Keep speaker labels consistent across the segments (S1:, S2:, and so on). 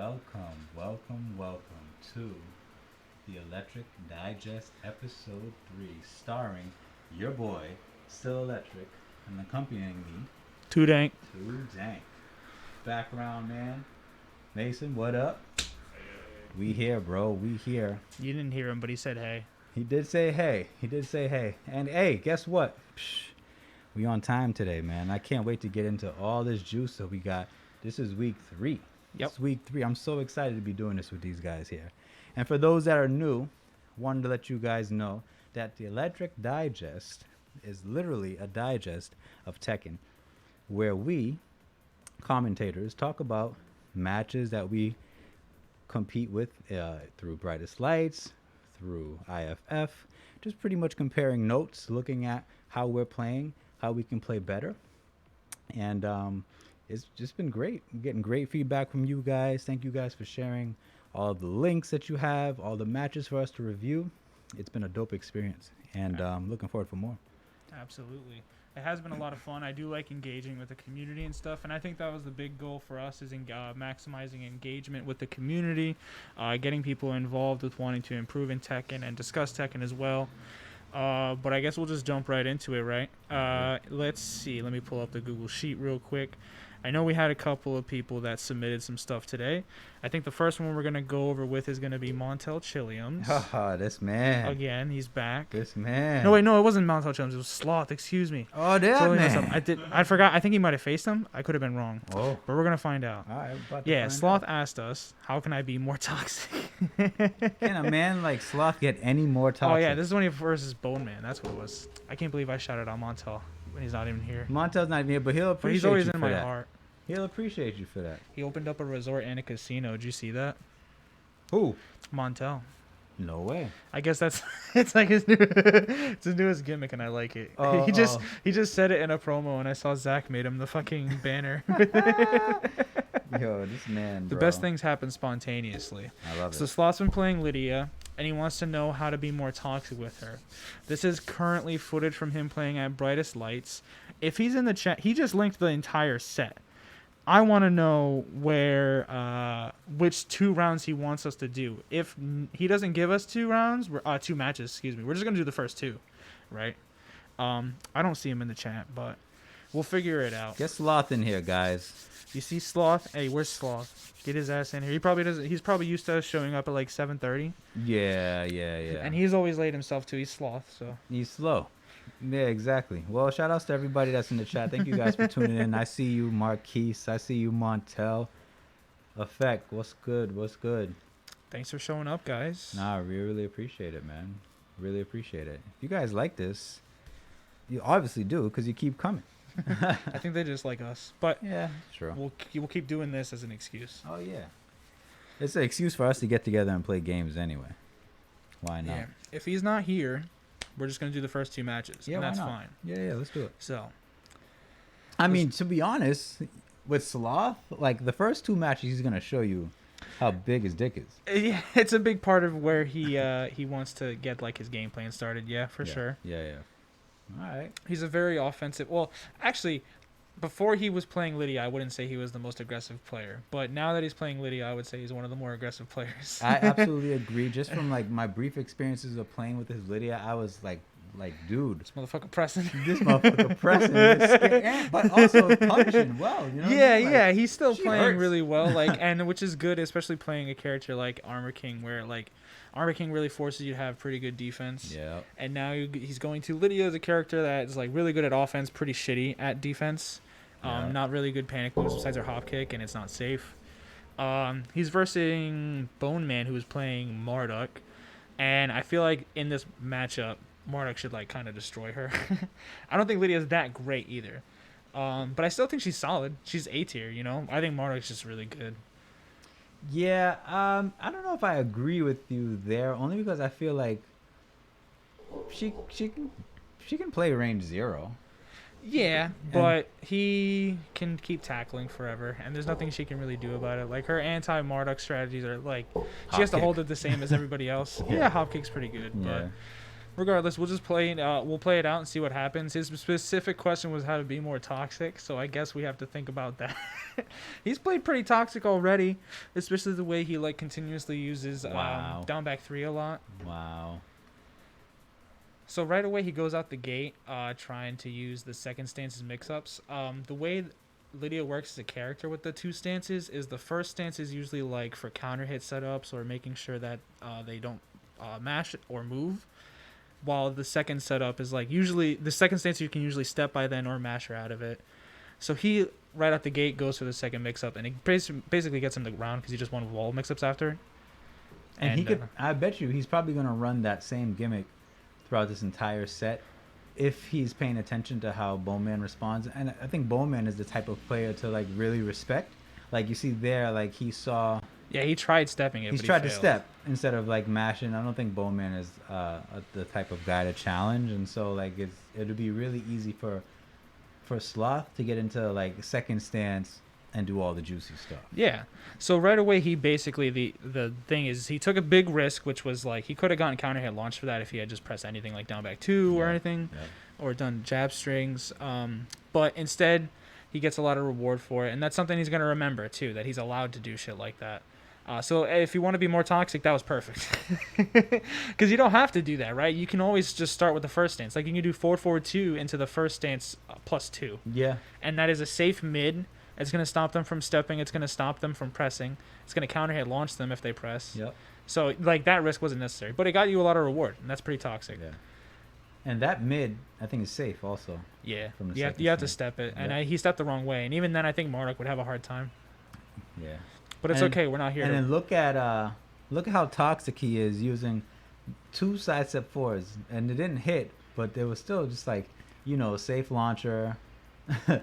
S1: welcome to the Electric Digest Episode 3, starring your boy, Still Electric, and accompanying me,
S2: TooDank.
S1: TooDank. Background man, Mason, what up? We here, bro. We here.
S2: You didn't hear him, but he said hey.
S1: He did say hey. And hey, guess what? We on time today, man. I can't wait to get into all this juice that we got. This is week 3.
S2: Yep.
S1: It's week 3. I'm so excited to be doing this with these guys here. And for those that are new, wanted to let you guys know that the Electric Digest is literally a digest of Tekken, where we, commentators, talk about matches that we compete with through Brightest Lights, through IFF, just pretty much comparing notes, looking at how we're playing, how we can play better. And it's just been great. I'm getting great feedback from you guys. Thank you guys for sharing all the links that you have, all the matches for us to review. It's been a dope experience, and looking forward for more.
S2: Absolutely. It has been a lot of fun. I do like engaging with the community and stuff, and I think that was the big goal for us is maximizing engagement with the community, getting people involved with wanting to improve in Tekken and discuss Tekken as well. But I guess we'll just jump right into it, right? Let's see. Let me pull up the Google Sheet real quick. I know we had a couple of people that submitted some stuff today. I think the first one we're going to go over with is going to be Montel Chilliams.
S1: Haha, this man.
S2: Again, he's back.
S1: This man.
S2: No, wait, no, it wasn't Montel Chilliams. It was Sloth. Excuse me.
S1: Oh, that
S2: Totally messed
S1: man.
S2: up. I forgot. I think he might have faced him. I could have been wrong.
S1: Oh.
S2: But we're going to find out.
S1: All right.
S2: Yeah, Sloth asked us, how can I be more toxic?
S1: Can a man like Sloth get any more toxic?
S2: Oh, yeah, this is when he versus Bone Man. That's what it was. I can't believe I shouted out Montel when he's not even here.
S1: Montel's not even here, but he'll appreciate
S2: But he's always
S1: you
S2: in
S1: for
S2: my
S1: that.
S2: heart.
S1: He'll appreciate you for that.
S2: He opened up a resort and a casino. Did you see that?
S1: Who?
S2: Montel.
S1: No way.
S2: I guess that's it's like it's his newest gimmick, and I like it.
S1: Oh,
S2: he just said it in a promo, and I saw Zach made him the fucking banner.
S1: Yo, this man,
S2: The
S1: bro.
S2: best things happen spontaneously.
S1: I love
S2: So
S1: it.
S2: Sloth's been playing Lydia, and he wants to know how to be more toxic with her. This is currently footage from him playing at Brightest Lights. If he's in the chat, he just linked the entire set. I want to know which 2 rounds he wants us to do. If he doesn't give us 2 rounds, 2 matches, excuse me, we're just going to do the first 2, right? I don't see him in the chat, but we'll figure it out.
S1: Get Sloth in here, guys.
S2: You see Sloth? Hey, where's Sloth? Get his ass in here. He probably doesn't. He's probably used to us showing up at like 7:30.
S1: Yeah.
S2: And he's always late himself too. He's Sloth, so.
S1: He's slow. Yeah, exactly. Well, shout outs to everybody that's in the chat. Thank you guys for tuning in. I see you, Marquise. I see you, Montel. Effect. What's good?
S2: Thanks for showing up, guys.
S1: Nah, we really appreciate it, man. Really appreciate it. If you guys like this, you obviously do because you keep coming.
S2: I think they just like us, but
S1: Yeah, true.
S2: we'll keep doing this as an excuse.
S1: Oh, yeah. It's an excuse for us to get together and play games anyway. Why not?
S2: Yeah. If he's not here, we're just gonna do the first 2 matches.
S1: Yeah,
S2: and
S1: why
S2: that's
S1: not?
S2: fine.
S1: Yeah, let's do it.
S2: So.
S1: I mean, to be honest, with Sloth, like the first 2 matches, he's gonna show you how big his dick is.
S2: Yeah, it's a big part of where he wants to get like his game plan started. Yeah, for sure.
S1: Yeah. All right.
S2: He's a very offensive. Well, actually, before he was playing Lydia, I wouldn't say he was the most aggressive player. But now that he's playing Lydia, I would say he's one of the more aggressive players.
S1: I absolutely agree. Just from like my brief experiences of playing with his Lydia, I was like, dude,
S2: This motherfucker pressing.
S1: this motherfucker pressing, it's scary, but also punishing well. You know? What I mean? Like,
S2: he's still
S1: she
S2: playing
S1: hurts.
S2: really well. Like, and which is good, especially playing a character like Armor King, where like Armor King really forces you to have pretty good defense.
S1: Yeah.
S2: And now he's going to Lydia as a character that is like really good at offense, pretty shitty at defense.
S1: Yeah.
S2: Not really good panic moves besides her hop kick, and it's not safe. He's versing Bone Man, who is playing Marduk, and I feel like in this matchup, Marduk should like kind of destroy her. I don't think Lydia's that great either, but I still think she's solid. She's A tier, you know. I think Marduk's just really good.
S1: Yeah. I don't know if I agree with you there, only because I feel like she can play range 0.
S2: Yeah, but he can keep tackling forever, and there's nothing she can really do about it. Like, her anti-Marduk strategies are, like, she has to hold it the same as everybody else. Yeah, hop kick's pretty good,
S1: Yeah.
S2: Regardless, we'll just play. We'll play it out and see what happens. His specific question was how to be more toxic, so I guess we have to think about that. He's played pretty toxic already, especially the way he like continuously uses
S1: Wow.
S2: down back 3 a lot.
S1: Wow.
S2: So right away he goes out the gate trying to use the second stances mix-ups. The way Lydia works as a character with the two stances is the first stance is usually like for counter hit setups or making sure that they don't mash or move, while the second setup is like usually the second stance you can usually step by then or mash her out of it. So he right out the gate goes for the second mix-up, and it basically gets him the round because he just won wall mix-ups after.
S1: And he could, I bet you he's probably going to run that same gimmick throughout this entire set if he's paying attention to how Bowman responds. And I think Bowman is the type of player to like really respect. Like you see there, like he saw.
S2: Yeah, he tried stepping it.
S1: He's
S2: but
S1: tried
S2: he
S1: to
S2: failed.
S1: step instead of like mashing. I don't think Bowman is the type of guy to challenge, and so like it'll be really easy for Sloth to get into like second stance and do all the juicy stuff.
S2: Yeah. So right away he basically the thing is he took a big risk, which was like he could have gotten counter hit launch for that if he had just pressed anything like down back 2 or anything, or done jab strings. But instead he gets a lot of reward for it, and that's something he's gonna remember too, that he's allowed to do shit like that. So if you want to be more toxic, that was perfect. Because you don't have to do that, right? You can always just start with the first stance. Like you can do forward 2 into the first stance +2.
S1: Yeah.
S2: And that is a safe mid. It's going to stop them from stepping. It's going to stop them from pressing. It's going to counter hit launch them if they press.
S1: Yep.
S2: So like that risk wasn't necessary, but it got you a lot of reward, and that's pretty toxic.
S1: Yeah. And that mid, I think, is safe also.
S2: Yeah.
S1: From the
S2: You have to step it, and
S1: Yeah.
S2: he stepped the wrong way, and even then I think Marduk would have a hard time.
S1: Yeah.
S2: But it's
S1: And-
S2: okay. We're not here.
S1: And
S2: To...
S1: then look at how toxic he is using 2 side step 4s, and it didn't hit, but it was still just like, safe launcher.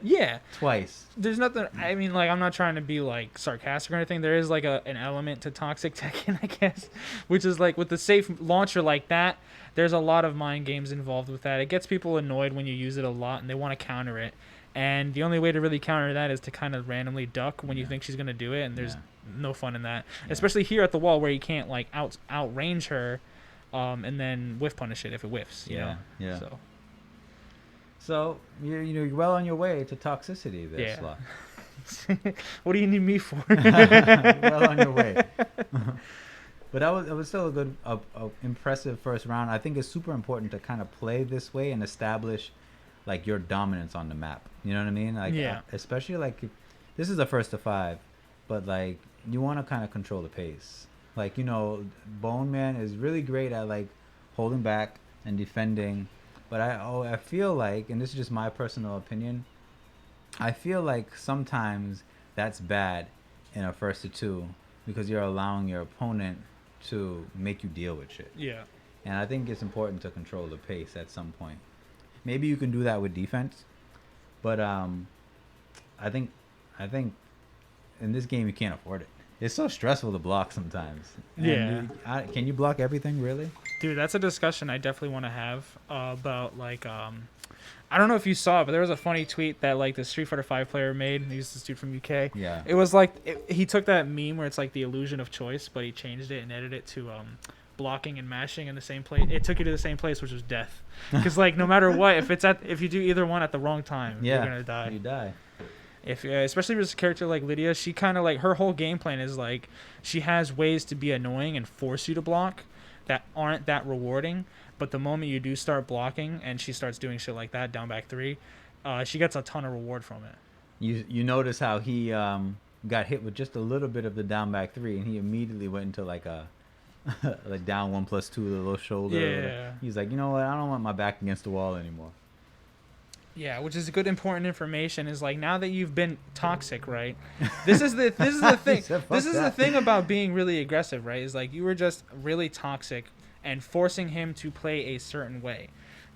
S2: Yeah.
S1: Twice.
S2: There's nothing. I mean, like I'm not trying to be like sarcastic or anything. There is like an element to toxic Tekken, I guess, which is like with the safe launcher like that. There's a lot of mind games involved with that. It gets people annoyed when you use it a lot and they want to counter it. And the only way to really counter that is to kind of randomly duck when you think she's gonna do it, and there's no fun in that.
S1: Yeah.
S2: Especially here at the wall where you can't like outrange her, and then whiff punish it if it whiffs. You know?
S1: Yeah.
S2: So
S1: So you're well on your way to toxicity there,
S2: Yeah.
S1: Sloth.
S2: what do you need me for?
S1: Well on your way. But it was still a good, impressive first round. I think it's super important to kind of play this way and establish like your dominance on the map. You know what I mean? Like,
S2: Yeah.
S1: especially like this is a first to 5, but like you want to kind of control the pace. Like Bone Man is really great at like holding back and defending. But I feel like, and this is just my personal opinion, I feel like sometimes that's bad in a first to 2 because you're allowing your opponent to make you deal with shit.
S2: Yeah.
S1: And I think it's important to control the pace at some point. Maybe you can do that with defense, but I think in this game you can't afford it. It's so stressful to block sometimes. And can you block everything really?
S2: Dude, that's a discussion I definitely want to have about like I don't know if you saw it, but there was a funny tweet that like the Street Fighter 5 player made. He's this dude from UK.
S1: Yeah.
S2: It was like he took that meme where it's like the illusion of choice, but he changed it and edited it to blocking and mashing in the same place. It took you to the same place, which was death. Because like no matter what, if you do either one at the wrong time, you're gonna die.
S1: You die.
S2: If especially with a character like Lydia, she kind of like her whole game plan is like she has ways to be annoying and force you to block that aren't that rewarding. But the moment you do start blocking and she starts doing shit like that down back 3, she gets a ton of reward from it.
S1: You notice how he got hit with just a little bit of the down back 3, and he immediately went into like a like down 1+2 the little shoulder.
S2: Yeah.
S1: He's like, you know what? I don't want my back against the wall anymore.
S2: Yeah, which is good important information. Is like now that you've been toxic, right? This is the thing.
S1: said, "Fuck
S2: This is the
S1: that."
S2: thing about being really aggressive, right? Is like you were just really toxic and forcing him to play a certain way,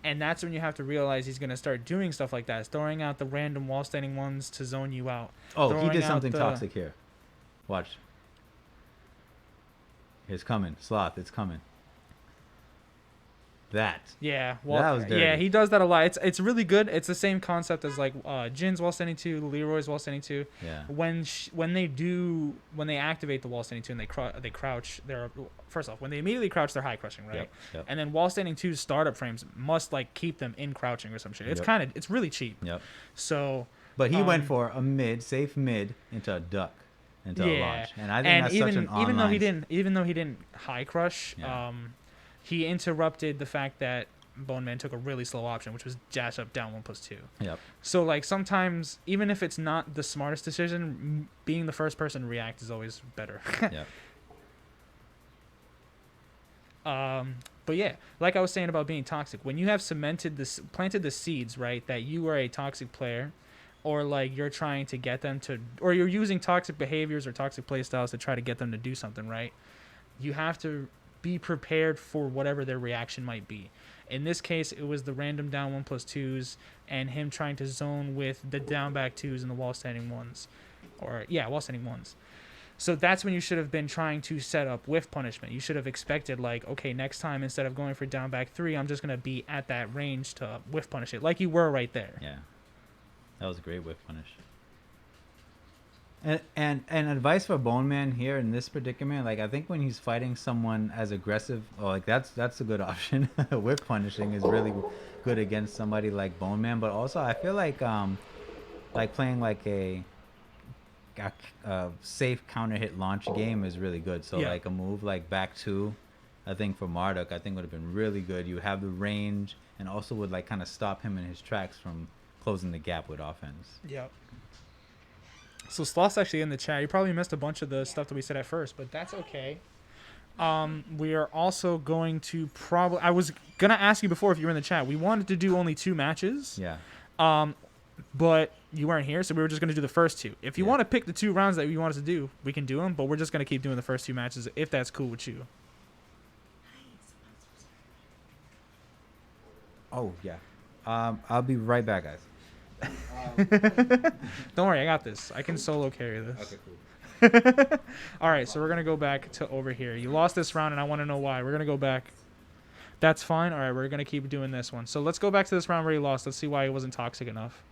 S2: and that's when you have to realize he's gonna start doing stuff like that, throwing out the random wall standing ones to zone you out.
S1: Oh, he
S2: throwing
S1: did
S2: out
S1: something
S2: the-
S1: toxic here. Watch. It's coming. Sloth, it's coming. that.
S2: Yeah, well,
S1: That was dirty.
S2: yeah, he does that a lot. It's really good. It's the same concept as like Jin's wall standing 2, Leroy's wall standing 2.
S1: Yeah.
S2: When they activate the wall standing 2 and they crouch, they're first off when they immediately crouch, they're high crushing, right?
S1: Yep.
S2: And then wall standing 2's startup frames must like keep them in crouching or some shit. It's
S1: Yep.
S2: it's really cheap.
S1: Yep.
S2: So.
S1: But he went for a safe mid into a duck, into a launch, and I think that's such an online.
S2: Even though he didn't high crush,
S1: Yeah.
S2: he interrupted the fact that Bone Man took a really slow option, which was dash up down 1+2.
S1: Yep.
S2: So like sometimes, even if it's not the smartest decision, being the first person to react is always better.
S1: Yep.
S2: But yeah, like I was saying about being toxic, when you have planted the seeds, right, that you are a toxic player, or like you're trying to get them to, or you're using toxic behaviors or toxic play styles to try to get them to do something, right? You have to be prepared for whatever their reaction might be. In this case, it was the random down 1+2s and him trying to zone with the down back 2s and the wall standing 1s. Wall standing 1s. So that's when you should have been trying to set up whiff punishment. You should have expected, like, okay, next time instead of going for down back 3, I'm just going to be at that range to whiff punish it, like you were right there.
S1: Yeah. That was a great whiff punish. And advice for Bone Man here in this predicament, like I think when he's fighting someone as aggressive, that's a good option. Whip punishing is really good against somebody like Bone Man, but also I feel like playing like a safe counter hit launch game is really good. So like a move like back 2, I think for Marduk, I think would have been really good. You have the range and also would like kind of stop him in his tracks from closing the gap with offense.
S2: Yep. So Sloth's actually in the chat. You probably missed a bunch of the stuff that we said at first, but that's okay. We are also going to I was going to ask you before if you were in the chat. We wanted to do only 2 matches.
S1: Yeah.
S2: But you weren't here, so we were just going to do the first 2. If you want to pick the 2 rounds that you want us to do, we can do them, but we're just going to keep doing the first 2 matches if that's cool with you.
S1: Oh, yeah. I'll be right back, guys.
S2: Don't worry, I got this. I can solo carry this.
S1: Okay, cool.
S2: All right, so we're going to go back to over here. You lost this round, and I want to know why. We're going to go back. That's fine. All right, we're going to keep doing this one. So let's go back to this round where he lost. Let's see why he wasn't toxic enough.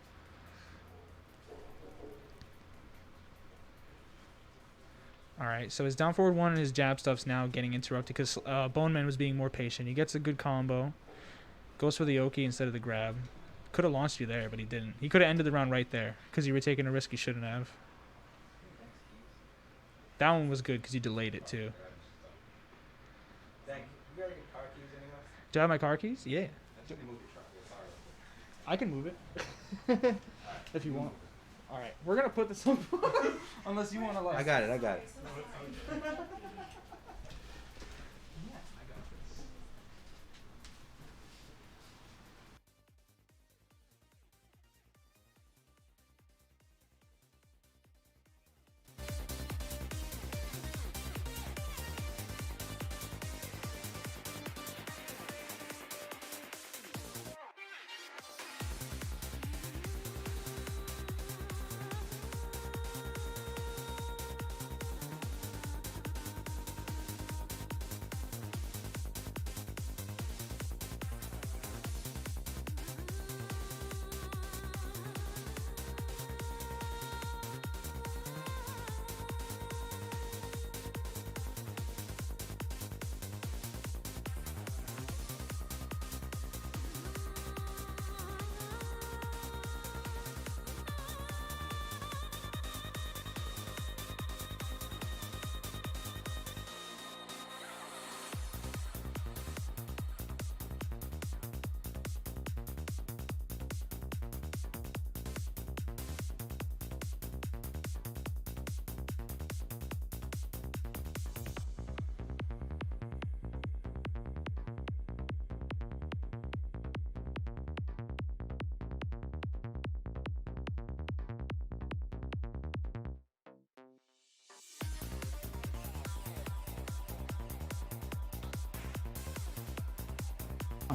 S2: All right, so his down forward 1 and his jab stuff's now getting interrupted because Bone Man was being more patient. He gets a good combo. Goes for the Oki instead of the grab. Could have launched you there, but he didn't. He could have ended the round right there because you were taking a risk you shouldn't have. That one was good because you delayed it too.
S3: Thank you. You got your car keys anyway?
S2: Do I have my car keys? Yeah.
S3: I took move your truck.
S2: I can move it. If you want. All right. We're going to put this on. Unless you want to.
S1: I got it.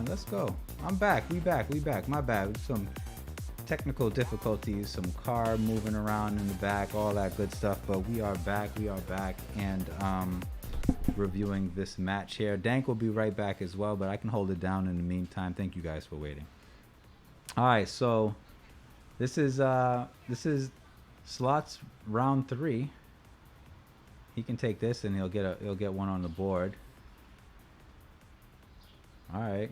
S1: Let's go. I'm back. We back. My bad. Some technical difficulties, some car moving around in the back, all that good stuff. But we are back. And reviewing this match here. Dank will be right back as well, but I can hold it down in the meantime. Thank you guys for waiting. All right, so this is Slots round 3. He can take this and he'll get one on the board. All right.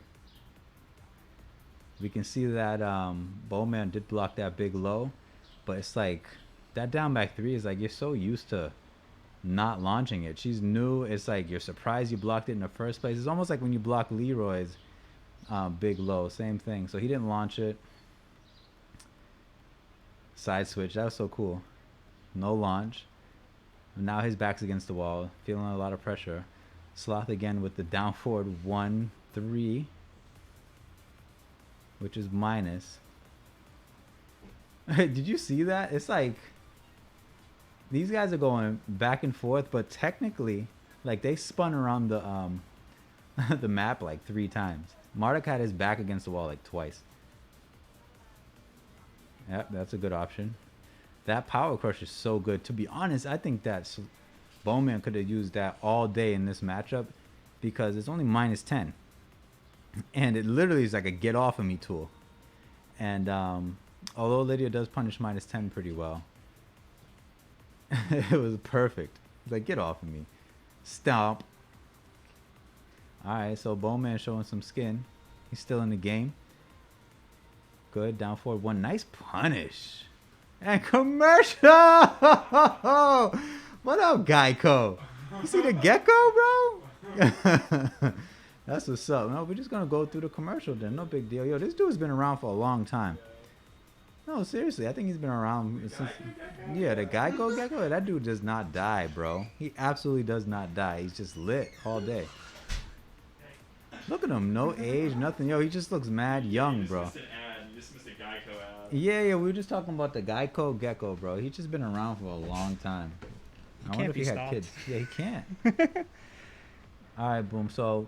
S1: We can see that Bowman did block that big low, but it's like that down back 3 is like you're so used to not launching it. She's new. It's like you're surprised you blocked it in the first place. It's almost like when you block Leroy's big low. Same thing. So he didn't launch it. Side switch. That was so cool. No launch. Now his back's against the wall. Feeling a lot of pressure. Sloth again with the down forward 1-3. Which is minus. Did you see that? It's like these guys are going back and forth, but technically, like they spun around the the map like 3 times. Marduk had his back against the wall like twice. Yep, that's a good option. That power crush is so good. To be honest, I think that Bowman could have used that all day in this matchup because it's only minus 10. And it literally is like a get off of me tool. And although Lydia does punish minus 10 pretty well, it was perfect. It's like, get off of me. Stomp. Alright, so Bowman showing some skin. He's still in the game. Good. Down forward 1. Nice punish. And commercial! What up, Geico? You see the gecko, bro? That's what's up. No, we're just going to go through the commercial then. No big deal. Yo, this dude's been around for a long time. No, seriously. I think he's been around since... Yeah, the Geico gecko? That dude does not die, bro. He absolutely does not die. He's just lit all day. Look at him. No age, nothing. Yo, he just looks mad young, bro.
S4: You just missed a Geico ad.
S1: Yeah, we were just talking about the Geico gecko, bro. He's just been around for a long time. I wonder if he had kids. Yeah, he can't. All right, boom. So...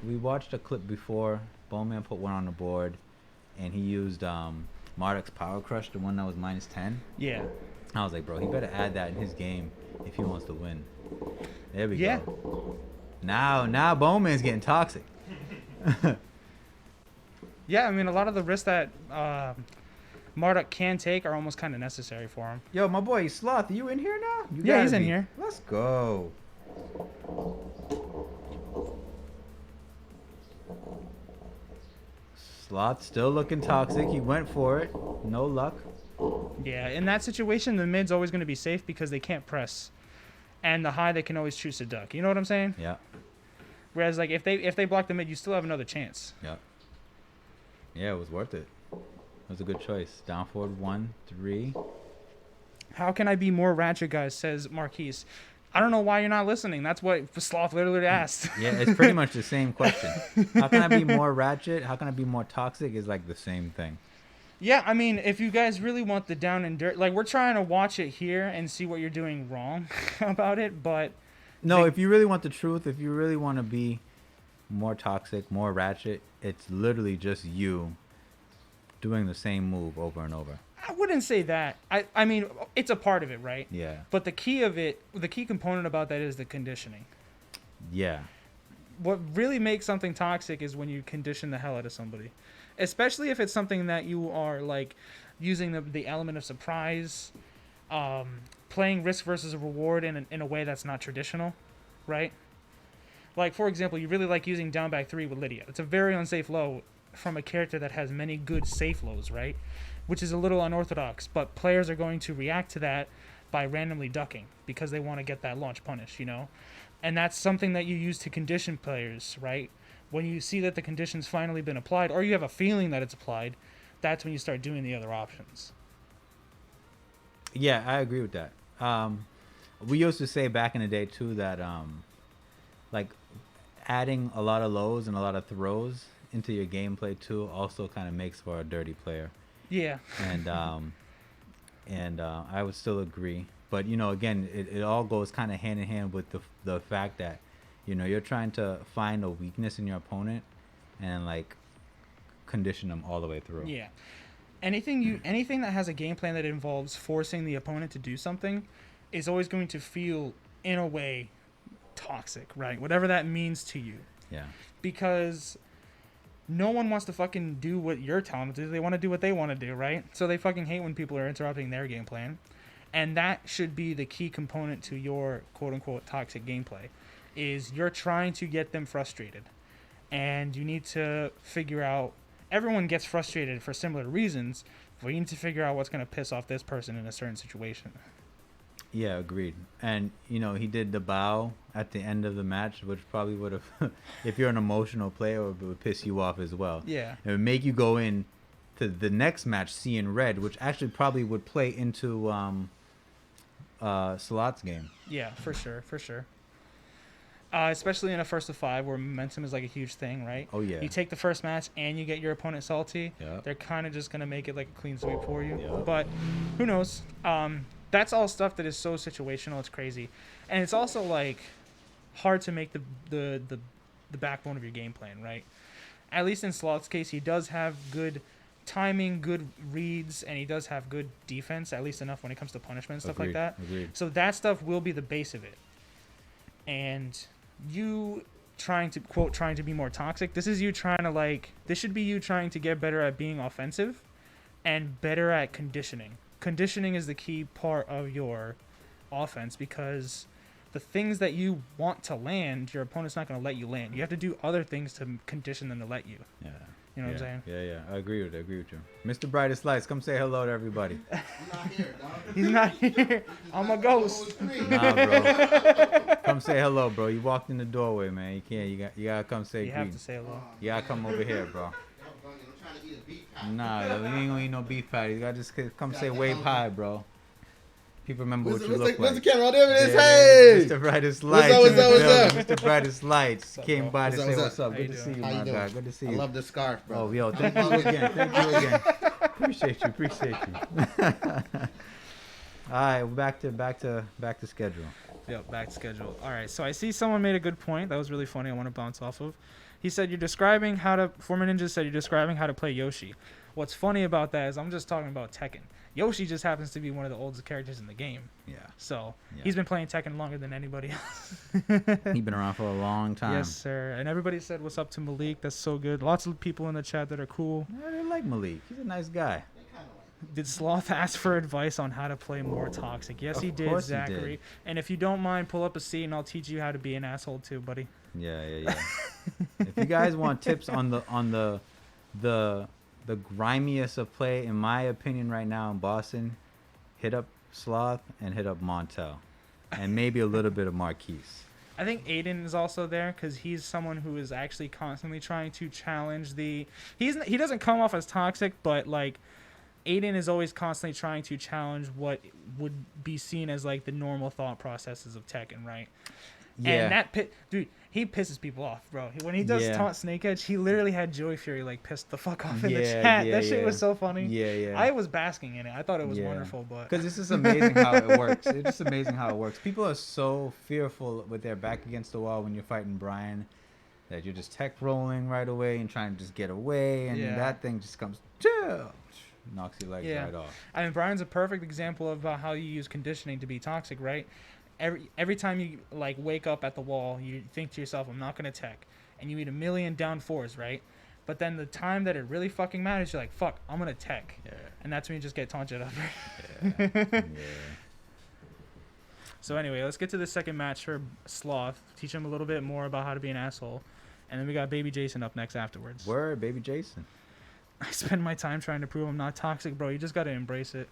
S1: we watched a clip before. Bowman put one on the board, and he used Marduk's Power Crush, the one that was minus 10.
S2: Yeah.
S1: I was like, bro, he better add that in his game if he wants to win. There we
S2: Yeah.
S1: go. Now Bowman's getting toxic.
S2: Yeah, I mean, a lot of the risks that Marduk can take are almost kind of necessary for him.
S1: Yo, my boy Sloth, you in here now? You
S2: Yeah,
S1: gotta
S2: he's in
S1: be.
S2: here.
S1: Let's go. Sloth still looking toxic. He went for it. No luck.
S2: Yeah, in that situation, the mid's always going to be safe because they can't press. And the high, they can always choose to duck. You know what I'm saying?
S1: Yeah.
S2: Whereas, like, if they block the mid, you still have another chance.
S1: Yeah. Yeah, it was worth it. It was a good choice. Down forward 1-3.
S2: How can I be more ratchet, guys, says Marquise. I don't know why you're not listening. That's what Sloth literally asked.
S1: Yeah, it's pretty much the same question. How can I be more ratchet? How can I be more toxic? Is like the same thing.
S2: Yeah, I mean, if you guys really want the down and dirt, like, we're trying to watch it here and see what you're doing wrong about it, but...
S1: No, if you really want the truth, if you really want to be more toxic, more ratchet, it's literally just you doing the same move over and over.
S2: I wouldn't say that. I mean, it's a part of it, right?
S1: Yeah.
S2: But the key component about that is the conditioning.
S1: Yeah.
S2: What really makes something toxic is when you condition the hell out of somebody. Especially if it's something that you are, like, using the element of surprise, playing risk versus a reward in a way that's not traditional, right? Like, for example, you really like using down back 3 with Lydia. It's a very unsafe low from a character that has many good safe lows, right? Which is a little unorthodox, but players are going to react to that by randomly ducking because they want to get that launch punish, you know? And that's something that you use to condition players, right? When you see that the condition's finally been applied, or you have a feeling that it's applied, that's when you start doing the other options.
S1: Yeah, I agree with that. We used to say back in the day, too, that, like, adding a lot of lows and a lot of throws into your gameplay, too, also kind of makes for a dirty player.
S2: Yeah.
S1: And I would still agree. But, you know, again, it all goes kind of hand in hand with the fact that, you know, you're trying to find a weakness in your opponent and, like, condition them all the way through.
S2: Yeah. Anything that has a game plan that involves forcing the opponent to do something is always going to feel, in a way, toxic, right? Whatever that means to you.
S1: Yeah.
S2: Because no one wants to fucking do what you're telling them to do. They want to do what they want to do, right? So they fucking hate when people are interrupting their game plan. And that should be the key component to your quote-unquote toxic gameplay, is you're trying to get them frustrated. And you need to figure out, everyone gets frustrated for similar reasons, but you need to figure out what's going to piss off this person in a certain situation.
S1: Yeah, agreed. And, you know, he did the bow at the end of the match, which probably would have, if you're an emotional player, it would piss you off as well.
S2: Yeah.
S1: It would make you go in to the next match seeing red, which actually probably would play into Slot's game.
S2: Yeah, for sure, for sure. Especially in a first of 5 where momentum is like a huge thing, right?
S1: Oh, yeah.
S2: You take the first match and you get your opponent salty.
S1: Yeah.
S2: They're kind of just going to make it like a clean sweep for you.
S1: Yeah.
S2: But who knows? That's all stuff that is so situational. It's crazy. And it's also like hard to make the backbone of your game plan, right? At least in Slot's case, he does have good timing, good reads, and he does have good defense, at least enough when it comes to punishment and stuff like that.
S1: Agreed.
S2: So that stuff will be the base of it. And you trying to be more toxic, this is you trying to this should be you trying to get better at being offensive and better at conditioning. Conditioning is the key part of your offense, because the things that you want to land, your opponent's not going to let you land. You have to do other things to condition them to let you.
S1: Yeah.
S2: You know what I'm saying?
S1: Yeah. I agree with you. Mr. Brightest Lights, come say hello to everybody.
S2: He's not here. I'm a ghost.
S1: Nah, bro. Come say hello, bro. You walked in the doorway, man. You can't. You gotta come say
S2: You
S1: greeting.
S2: have to say hello.
S1: You gotta come over here, bro. Nah, you ain't gonna eat no beef patty. You gotta just come say wave hi, bro. People remember what you look like.
S5: Where's the camera? Oh, there it is.
S1: Yeah,
S5: Hey!
S1: Mr. Brightest
S5: What's
S1: Lights.
S5: up, what's
S1: in the
S5: up, what's
S1: building.
S5: up?
S1: Mr. Brightest Lights
S2: What's up,
S1: came
S2: bro?
S1: by to
S5: What's
S1: say
S5: up,
S1: what's up.
S2: How
S1: Good
S2: you
S1: to see
S2: doing?
S1: you,
S5: How you
S1: my
S5: doing?
S1: guy. Good to see
S5: I
S1: you.
S5: love this scarf, bro.
S1: Oh, yo, thank you again. Thank you again. Appreciate you. All right, we're back to schedule.
S2: Yep, back to schedule. All right, so I see someone made a good point. That was really funny. I want to bounce off of. He said Former Ninja said you're describing how to play Yoshi. What's funny about that is I'm just talking about Tekken. Yoshi just happens to be one of the oldest characters in the game.
S1: Yeah.
S2: So
S1: Yeah.
S2: he's been playing Tekken longer than anybody else.
S1: He's been around for a long time.
S2: Yes, sir. And everybody said what's up to Malik. That's so good. Lots of people in the chat that are cool.
S1: I really like Malik. He's a nice guy.
S2: Did Sloth ask for advice on how to play more toxic? Yes,
S1: Of
S2: he did,
S1: course he
S2: Zachary.
S1: did.
S2: And if you don't mind, pull up a seat and I'll teach you how to be an asshole too, buddy.
S1: Yeah. If you guys want tips on the grimiest of play, in my opinion, right now in Boston, hit up Sloth and hit up Montel, and maybe a little bit of Marquise.
S2: I think Aiden is also there because he's someone who is actually constantly trying to challenge the. He doesn't come off as toxic, but like Aiden is always constantly trying to challenge what would be seen as like the normal thought processes of Tekken, right?
S1: Yeah.
S2: And dude, he pisses people off, bro. When he does taunt Snake Edge, he literally had Joey Fury like pissed the fuck off in the chat. That shit was so funny.
S1: Yeah.
S2: I was basking in it. I thought it was wonderful, but
S1: because it's just amazing how it works. It's just amazing how it works. People are so fearful with their back against the wall when you're fighting Brian that you're just tech rolling right away and trying to just get away, and that thing just comes, knocks your legs right off.
S2: I mean, Brian's a perfect example of how you use conditioning to be toxic, right? Every time you like wake up at the wall, you think to yourself, I'm not gonna tech, and you eat a million down fours, right? But then the time that it really fucking matters, you're like, fuck, I'm gonna tech.
S1: Yeah.
S2: And that's when you just get taunted up.
S1: Yeah.
S2: So anyway, let's get to the second match for Sloth. Teach him a little bit more about how to be an asshole. And then we got Baby Jason up next afterwards.
S1: Word, Baby Jason.
S2: I spend my time trying to prove I'm not toxic, bro. You just gotta embrace it.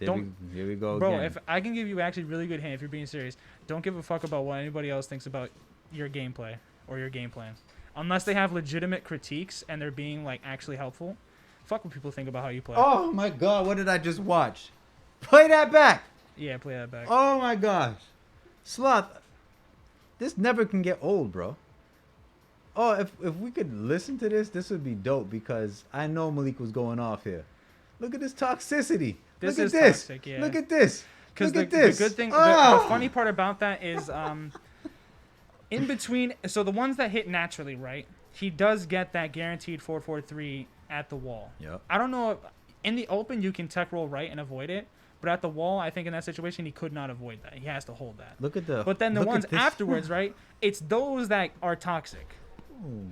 S1: Here we go
S2: Bro,
S1: again.
S2: if I can give you actually really good hint, if you're being serious, don't give a fuck about what anybody else thinks about your gameplay or your game plan. Unless they have legitimate critiques and they're being like actually helpful. Fuck what people think about how you play.
S1: Oh my god, what did I just watch? Play that back.
S2: Yeah, play that back.
S1: Oh my gosh. Sloth, this never can get old, bro. Oh, if we could listen to this would be dope, because I know Malik was going off here. Look at this toxicity.
S2: This
S1: Look
S2: is
S1: at this.
S2: toxic, yeah.
S1: Look at this.
S2: Because
S1: Look
S2: the
S1: at this.
S2: good thing,
S1: Oh!
S2: the funny part about that is, in between, so the ones that hit naturally, right? He does get that guaranteed 4-4-3 at the wall.
S1: Yep.
S2: I don't know if in the open you can tech roll right and avoid it, But at the wall, I think in that situation, he could not avoid that. He has to hold that.
S1: Look at the.
S2: But then the
S1: look at
S2: ones
S1: this.
S2: afterwards, right? It's those that are toxic.
S1: Ooh.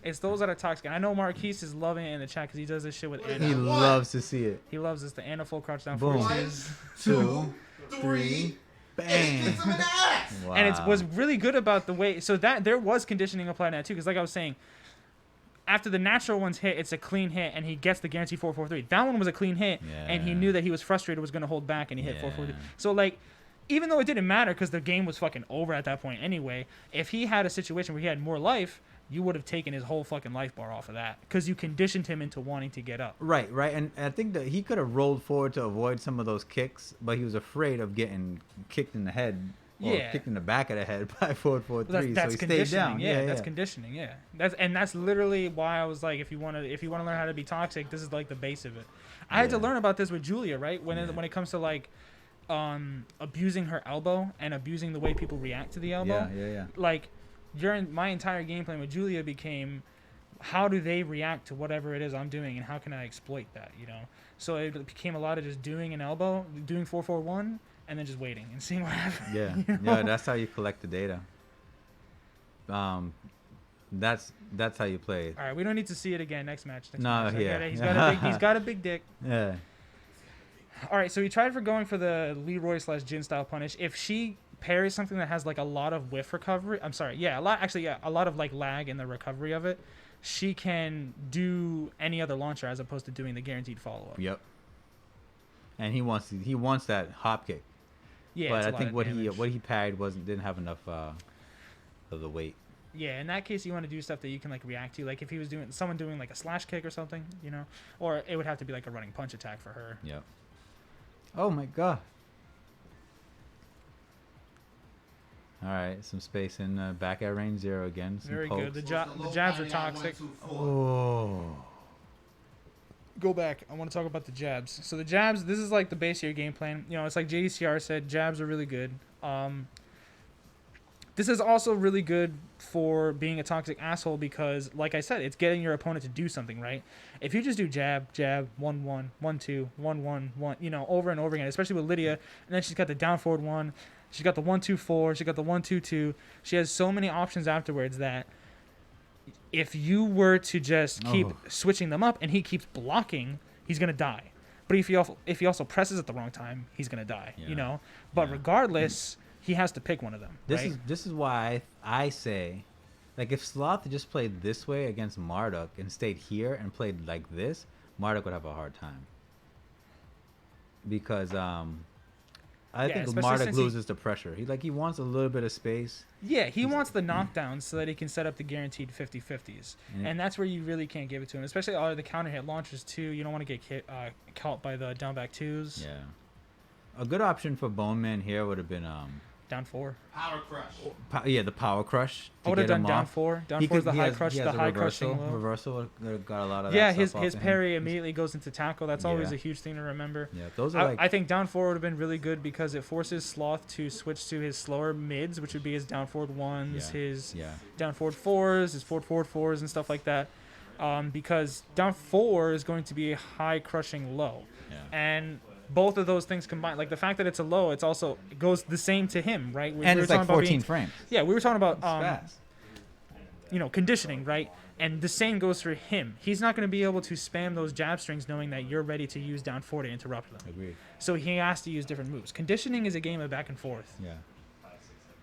S2: It's those that are toxic. And I know Marquise is loving it in the chat because he does this shit with Anna.
S1: He loves to see it.
S2: He loves this. The Anna full crouch down
S1: Boom.
S2: forces.
S1: 2, 3, bang.
S3: Kick him in the ass.
S1: Wow.
S2: And it was really good about the way. So that there was conditioning applied to that too. Because like I was saying, after the natural ones hit, it's a clean hit, and he gets the guaranteed 4-4-3. That one was a clean hit, and he
S1: Yeah.
S2: knew that he was frustrated, was going to hold back, and he hit 4-4-3.
S1: Yeah.
S2: So like, even though it didn't matter because the game was fucking over at that point anyway, if he had a situation where he had more life, you would have taken his whole fucking life bar off of that because you conditioned him into wanting to get up.
S1: Right. And I think that he could have rolled forward to avoid some of those kicks, but he was afraid of getting kicked in the head or
S2: Yeah.
S1: kicked in the back of the head by 4-4-3.
S2: That's
S1: So he stayed
S2: conditioning.
S1: down.
S2: Yeah, that's conditioning. Yeah, that's literally why I was like, if you want to learn how to be toxic, this is like the base of it. I had to
S1: Yeah.
S2: learn about this with Julia, right? When
S1: Yeah.
S2: when it comes to like abusing her elbow and abusing the way people react to the elbow.
S1: Yeah.
S2: Like during my entire game plan with Julia became, how do they react to whatever it is I'm doing, and how can I exploit that? You know, so it became a lot of just doing an elbow, doing 4-4-1, and then just waiting and seeing what happens.
S1: Yeah.
S2: you know?
S1: Yeah, that's how you collect the data. That's how you play it.
S2: All right, we don't need to see it again next match.
S1: No,
S2: match. I
S1: yeah.
S2: get it. He's got a big dick.
S1: Yeah.
S2: All right, so he tried for going for the Leroy/Jin style punish. If she parries something that has like a lot of whiff recovery, a lot of like lag in the recovery of it, she can do any other launcher as opposed to doing the guaranteed follow up.
S1: Yep. And he wants that hop kick.
S2: Yeah,
S1: but
S2: it's a
S1: I
S2: lot
S1: think
S2: of
S1: what
S2: damage.
S1: he parried didn't have enough of the weight.
S2: Yeah, in that case, you want to do stuff that you can like react to. Like if he was doing like a slash kick or something, you know, or it would have to be like a running punch attack for her.
S1: Yep. Oh my god. All right, some space in back at range 0 again. Some
S2: Very
S1: pokes.
S2: good. The jabs are toxic.
S1: Oh.
S2: Go back. I want to talk about the jabs. So the jabs, this is like the base of your game plan. You know, it's like JDCR said, jabs are really good. This is also really good for being a toxic asshole because, like I said, it's getting your opponent to do something, right? If you just do jab, 1-1, 1-2, 1-1, 1, you know, over and over again, especially with Lydia, and then she's got the down forward 1, she's got the 1-2-4, she's got the 1-2-2. She has so many options afterwards that if you were to just keep switching them up and he keeps blocking, he's going to die. But if he also presses at the wrong time, he's going to die, you know? But regardless, he has to pick one of them.
S1: This is why I say, like, if Sloth just played this way against Marduk and stayed here and played like this, Marduk would have a hard time. Because I think
S2: especially
S1: Marduk
S2: since he-
S1: loses the pressure. He wants a little bit of space.
S2: Yeah, he wants the knockdowns so that he can set up the guaranteed 50-50s.
S1: Yeah.
S2: And that's where you really can't give it to him, especially all the counter hit launchers too. You don't want to get caught by the down back 2s.
S1: Yeah. A good option for Bone Man here would have been
S2: Down 4.
S3: Power crush.
S1: the power crush.
S2: I would have done down 4. Down 4 is the high crush, the high crushing low.
S1: Reversal got a lot of
S2: Yeah,
S1: that
S2: his
S1: stuff off of him.
S2: parry immediately goes into tackle. That's always
S1: Yeah.
S2: a huge thing to remember.
S1: Yeah, those are
S2: I think down 4 would have been really good because it forces Sloth to switch to his slower mids, which would be his down forward 1s, his down forward 4s, his forward 4s, and stuff like that. Because down 4 is going to be a high crushing low.
S1: Yeah.
S2: And both of those things combined, like the fact that it's a low, it goes the same to him, right?
S1: And it's like 14 frames.
S2: Yeah, we were talking about
S1: It's fast.
S2: conditioning, right? And the same goes for him. He's not going to be able to spam those jab strings knowing that you're ready to use down 4 to interrupt them.
S1: Agreed.
S2: So he has to use different moves. Conditioning is a game of back and forth.
S1: Yeah.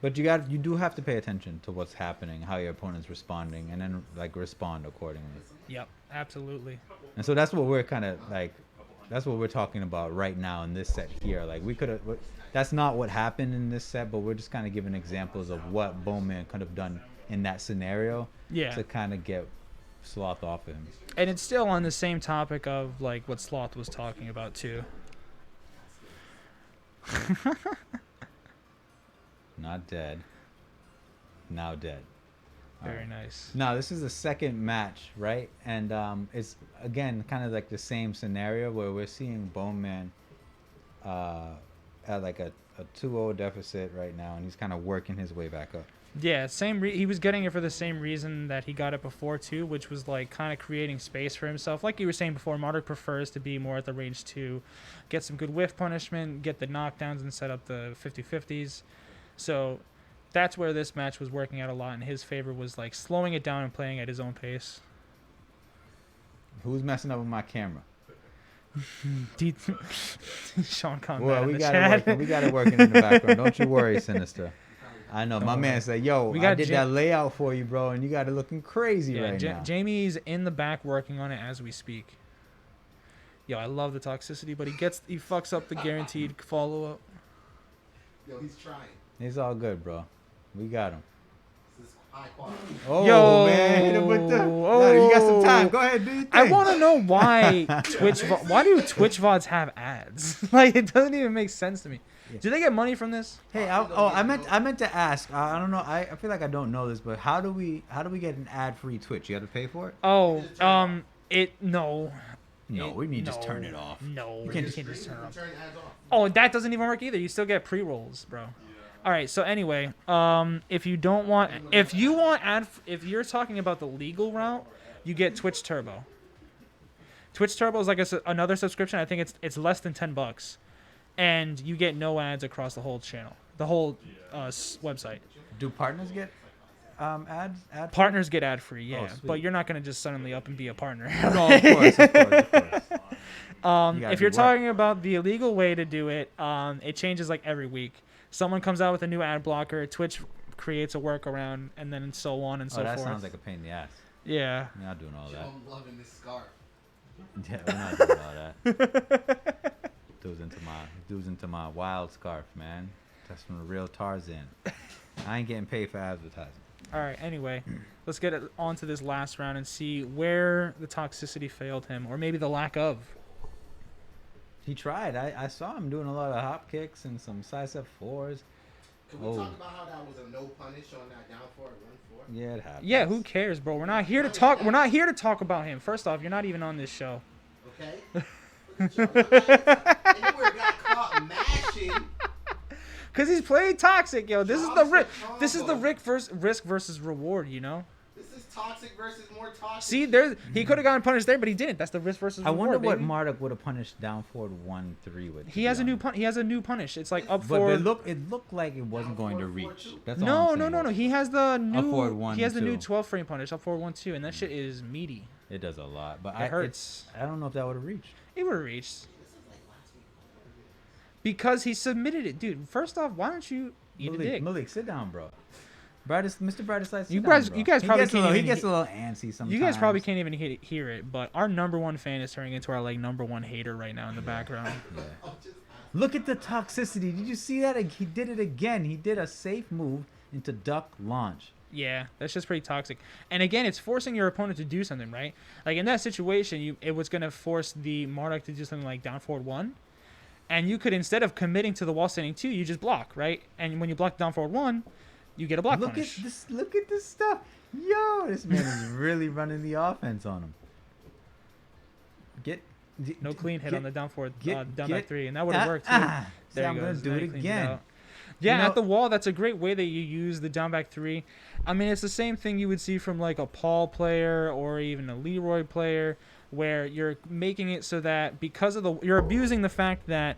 S1: But you do have to pay attention to what's happening, how your opponent's responding, and then like respond accordingly.
S2: Yep, absolutely.
S1: And so that's what we're kind of like, that's what we're talking about right now in this set here. Like that's not what happened in this set, but we're just kind of giving examples of what Bowman could have done in that scenario to kind of get Sloth off of him.
S2: And it's still on the same topic of like what Sloth was talking about too.
S1: Not dead. Now dead.
S2: Very nice.
S1: Now this is the second match, right? And it's again kind of like the same scenario where we're seeing Bone Man at like a 2-0 deficit right now, and he's kind of working his way back up.
S2: Yeah, he was getting it for the same reason that he got it before too, which was like kind of creating space for himself. Like you were saying before, Marduk prefers to be more at the range to get some good whiff punishment, get the knockdowns, and set up the 50-50s. So that's where this match was working out a lot in his favor, was like slowing it down and playing at his own pace.
S1: Who's messing up with my camera?
S2: Sean Conrad
S1: Well,
S2: in
S1: we
S2: the
S1: got
S2: chat.
S1: it working. We got it working in the background. Don't you worry, Sinister. I know.
S2: Don't
S1: My man
S2: worry.
S1: said, "Yo,
S2: We
S1: I
S2: got
S1: did that layout for you, bro, and you got it looking crazy right now."
S2: Jamie's in the back working on it as we speak. Yo, I love the toxicity, but he fucks up the guaranteed follow up.
S3: Yo, he's trying.
S1: It's all good, bro. We got him.
S3: This is high quality.
S1: Oh
S2: Yo,
S1: man, hit him with the. No, you got some time. Go ahead, do your thing.
S2: I want to know why why do Twitch VODs have ads? Like, it doesn't even make sense to me.
S1: Yeah.
S2: Do they get money from this?
S1: Hey, I meant to ask. I don't know. I feel like I don't know this, but how do we get an ad-free Twitch? You have to pay for it?
S2: Oh,
S1: No, we need to just turn it off.
S2: No,
S1: You
S2: you
S1: can't
S2: can't just turn it off.
S3: Turn ads off.
S2: Oh, that doesn't even work either. You still get pre-rolls, bro. All right. So anyway, if you're talking about the legal route, you get Twitch Turbo. Twitch Turbo is like another subscription. I think it's less than $10, and you get no ads across the whole channel, the whole website.
S1: Do partners get ads?
S2: Partners get ad free, yeah,
S1: sweet.
S2: but you're not gonna just suddenly up and be a partner.
S1: No, of course. gotta
S2: If
S1: do
S2: you're
S1: work.
S2: talking about the illegal way to do it, it changes like every week. Someone comes out with a new ad blocker, Twitch creates a workaround, and then so on and so
S1: that
S2: forth.
S1: sounds like a pain in the ass.
S2: Yeah.
S1: We're not doing all
S3: Yo,
S1: that.
S3: I'm loving this scarf.
S1: Yeah, we're not doing all that. Dude's into my wild scarf, man. That's from the real Tarzan. I ain't getting paid for advertising.
S2: All right. Anyway, let's get on to this last round and see where the toxicity failed him, or maybe the lack of.
S1: He tried. I saw him doing a lot of hop kicks and some side step fours.
S3: Can we talk about how that was a no punish on that down forward run four?
S1: Yeah, it happens.
S2: Yeah, who cares, bro? We're not here to talk. We're not here to talk about him. First off, you're not even on this show.
S3: Okay. Look at y'all. Anywhere got caught mashing.
S2: Cause he's playing toxic, yo. This is the
S3: Toxic
S2: risk. This is the
S3: combo.
S2: risk versus reward, you know.
S3: This is toxic versus more toxic.
S2: See, he could have gotten punished there, but he didn't. That's the risk versus
S1: I
S2: reward.
S1: wonder what
S2: baby.
S1: Marduk would have punished down forward 1-3 with.
S2: He has a new He has a new punish. It's like up
S1: But
S2: forward.
S1: it looked like it wasn't going to reach. That's all
S2: No,
S1: I'm
S2: no,
S1: saying.
S2: no, no. He has the new.
S1: forward 1,
S2: He has the new
S1: 2.
S2: 12 frame punish up forward 1-2, and that shit is meaty.
S1: It does a lot, but
S2: It hurts.
S1: I don't know if that would have reached.
S2: It would have reached. Because he submitted it, dude. First off, why don't you eat a dick?
S1: Malik, sit down, bro. Mr. Brightest Light, sit
S2: You
S1: down,
S2: guys-
S1: bro.
S2: you guys
S1: He
S2: probably
S1: gets
S2: can't
S1: a little,
S2: even
S1: he gets a little antsy sometimes.
S2: You guys probably can't even hear it, but our number one fan is turning into our like number one hater right now in the background.
S1: Yeah. Look at the toxicity. Did you see that? He did it again. He did a safe move into duck launch.
S2: Yeah, that's just pretty toxic. And again, it's forcing your opponent to do something, right? Like in that situation, it was gonna force the Marduk to do something like down forward 1, and you could, instead of committing to the wall standing 2, you just block, right? And when you block down forward 1, you get a block punish.
S1: Look at this stuff. Yo, this man is really running the offense on him.
S2: No clean hit on the down forward, down back
S1: get-
S2: 3, and that would have worked too.
S1: See, I'm
S2: you go.
S1: gonna
S2: So
S1: do
S2: now
S1: it
S2: he cleaned
S1: again.
S2: out. Yeah,
S1: You know-
S2: at the wall, that's a great way that you use the down back 3. I mean, it's the same thing you would see from like a Paul player or even a Leroy player, where you're making it so that because of you're abusing the fact that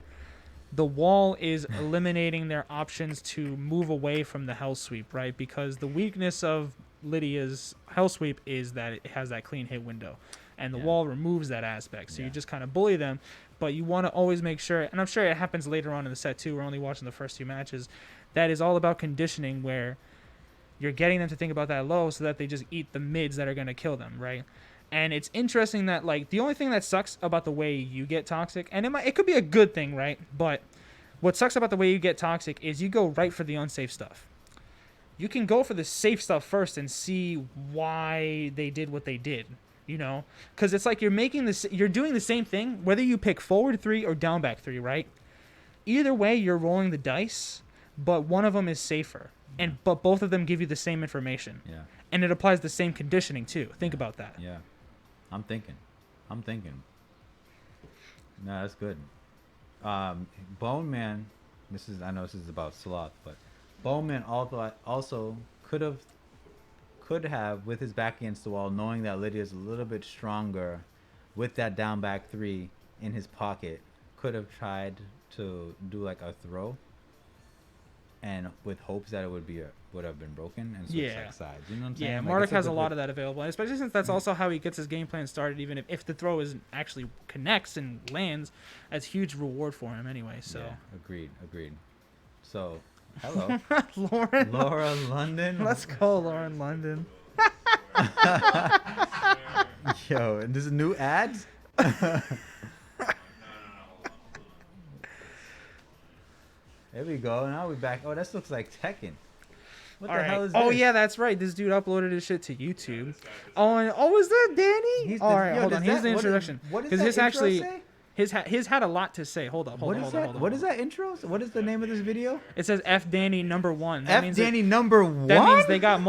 S2: the wall is eliminating their options to move away from the hell sweep, right? Because the weakness of Lydia's hell sweep is that it has that clean hit window, and the
S1: Yeah.
S2: wall removes that aspect. So
S1: Yeah.
S2: you just kind of bully them, but you want to always make sure, and I'm sure it happens later on in the set too. We're only watching the first 2 matches. That is all about conditioning, where you're getting them to think about that low so that they just eat the mids that are going to kill them, right? And it's interesting that like the only thing that sucks about the way you get toxic, and it could be a good thing, right? But what sucks about the way you get toxic is you go right for the unsafe stuff. You can go for the safe stuff first and see why they did what they did, you know? Because it's like you're doing the same thing whether you pick forward 3 or down back 3, right? Either way, you're rolling the dice, but one of them is safer, but both of them give you the same information.
S1: Yeah.
S2: And it applies the same conditioning too. Think about that.
S1: Yeah. I'm thinking. No, that's good. Bone Man, I know this is about Sloth, but Bone Man also could have with his back against the wall, knowing that Lydia's a little bit stronger, with that down back 3 in his pocket, could have tried to do like a throw, and with hopes that it would have been broken and switch like sides. You know what I'm saying?
S2: Yeah,
S1: Like,
S2: Marduk
S1: it's
S2: has a
S1: good
S2: lot of that available, and especially since that's also how he gets his game plan started. Even if the throw isn't actually connects and lands, that's huge reward for him anyway. So
S1: yeah, agreed. So hello,
S2: Lauren,
S1: Laura London.
S2: let's go, Lauren London.
S1: Yo, and this is new ads. There we go. Now we're back. Oh, this looks like Tekken. What the hell is this?
S2: Oh yeah, that's right. This dude uploaded his shit to YouTube. Oh, is that Danny? All right, hold on. Here's the introduction.
S1: What
S2: Because
S1: does
S2: his
S1: that intro
S2: actually
S1: say?
S2: his had a lot to say. Hold on.
S1: What is that intro? What is the name of this video?
S2: It says F Danny #1. That means
S1: Danny number 1.
S2: That means they got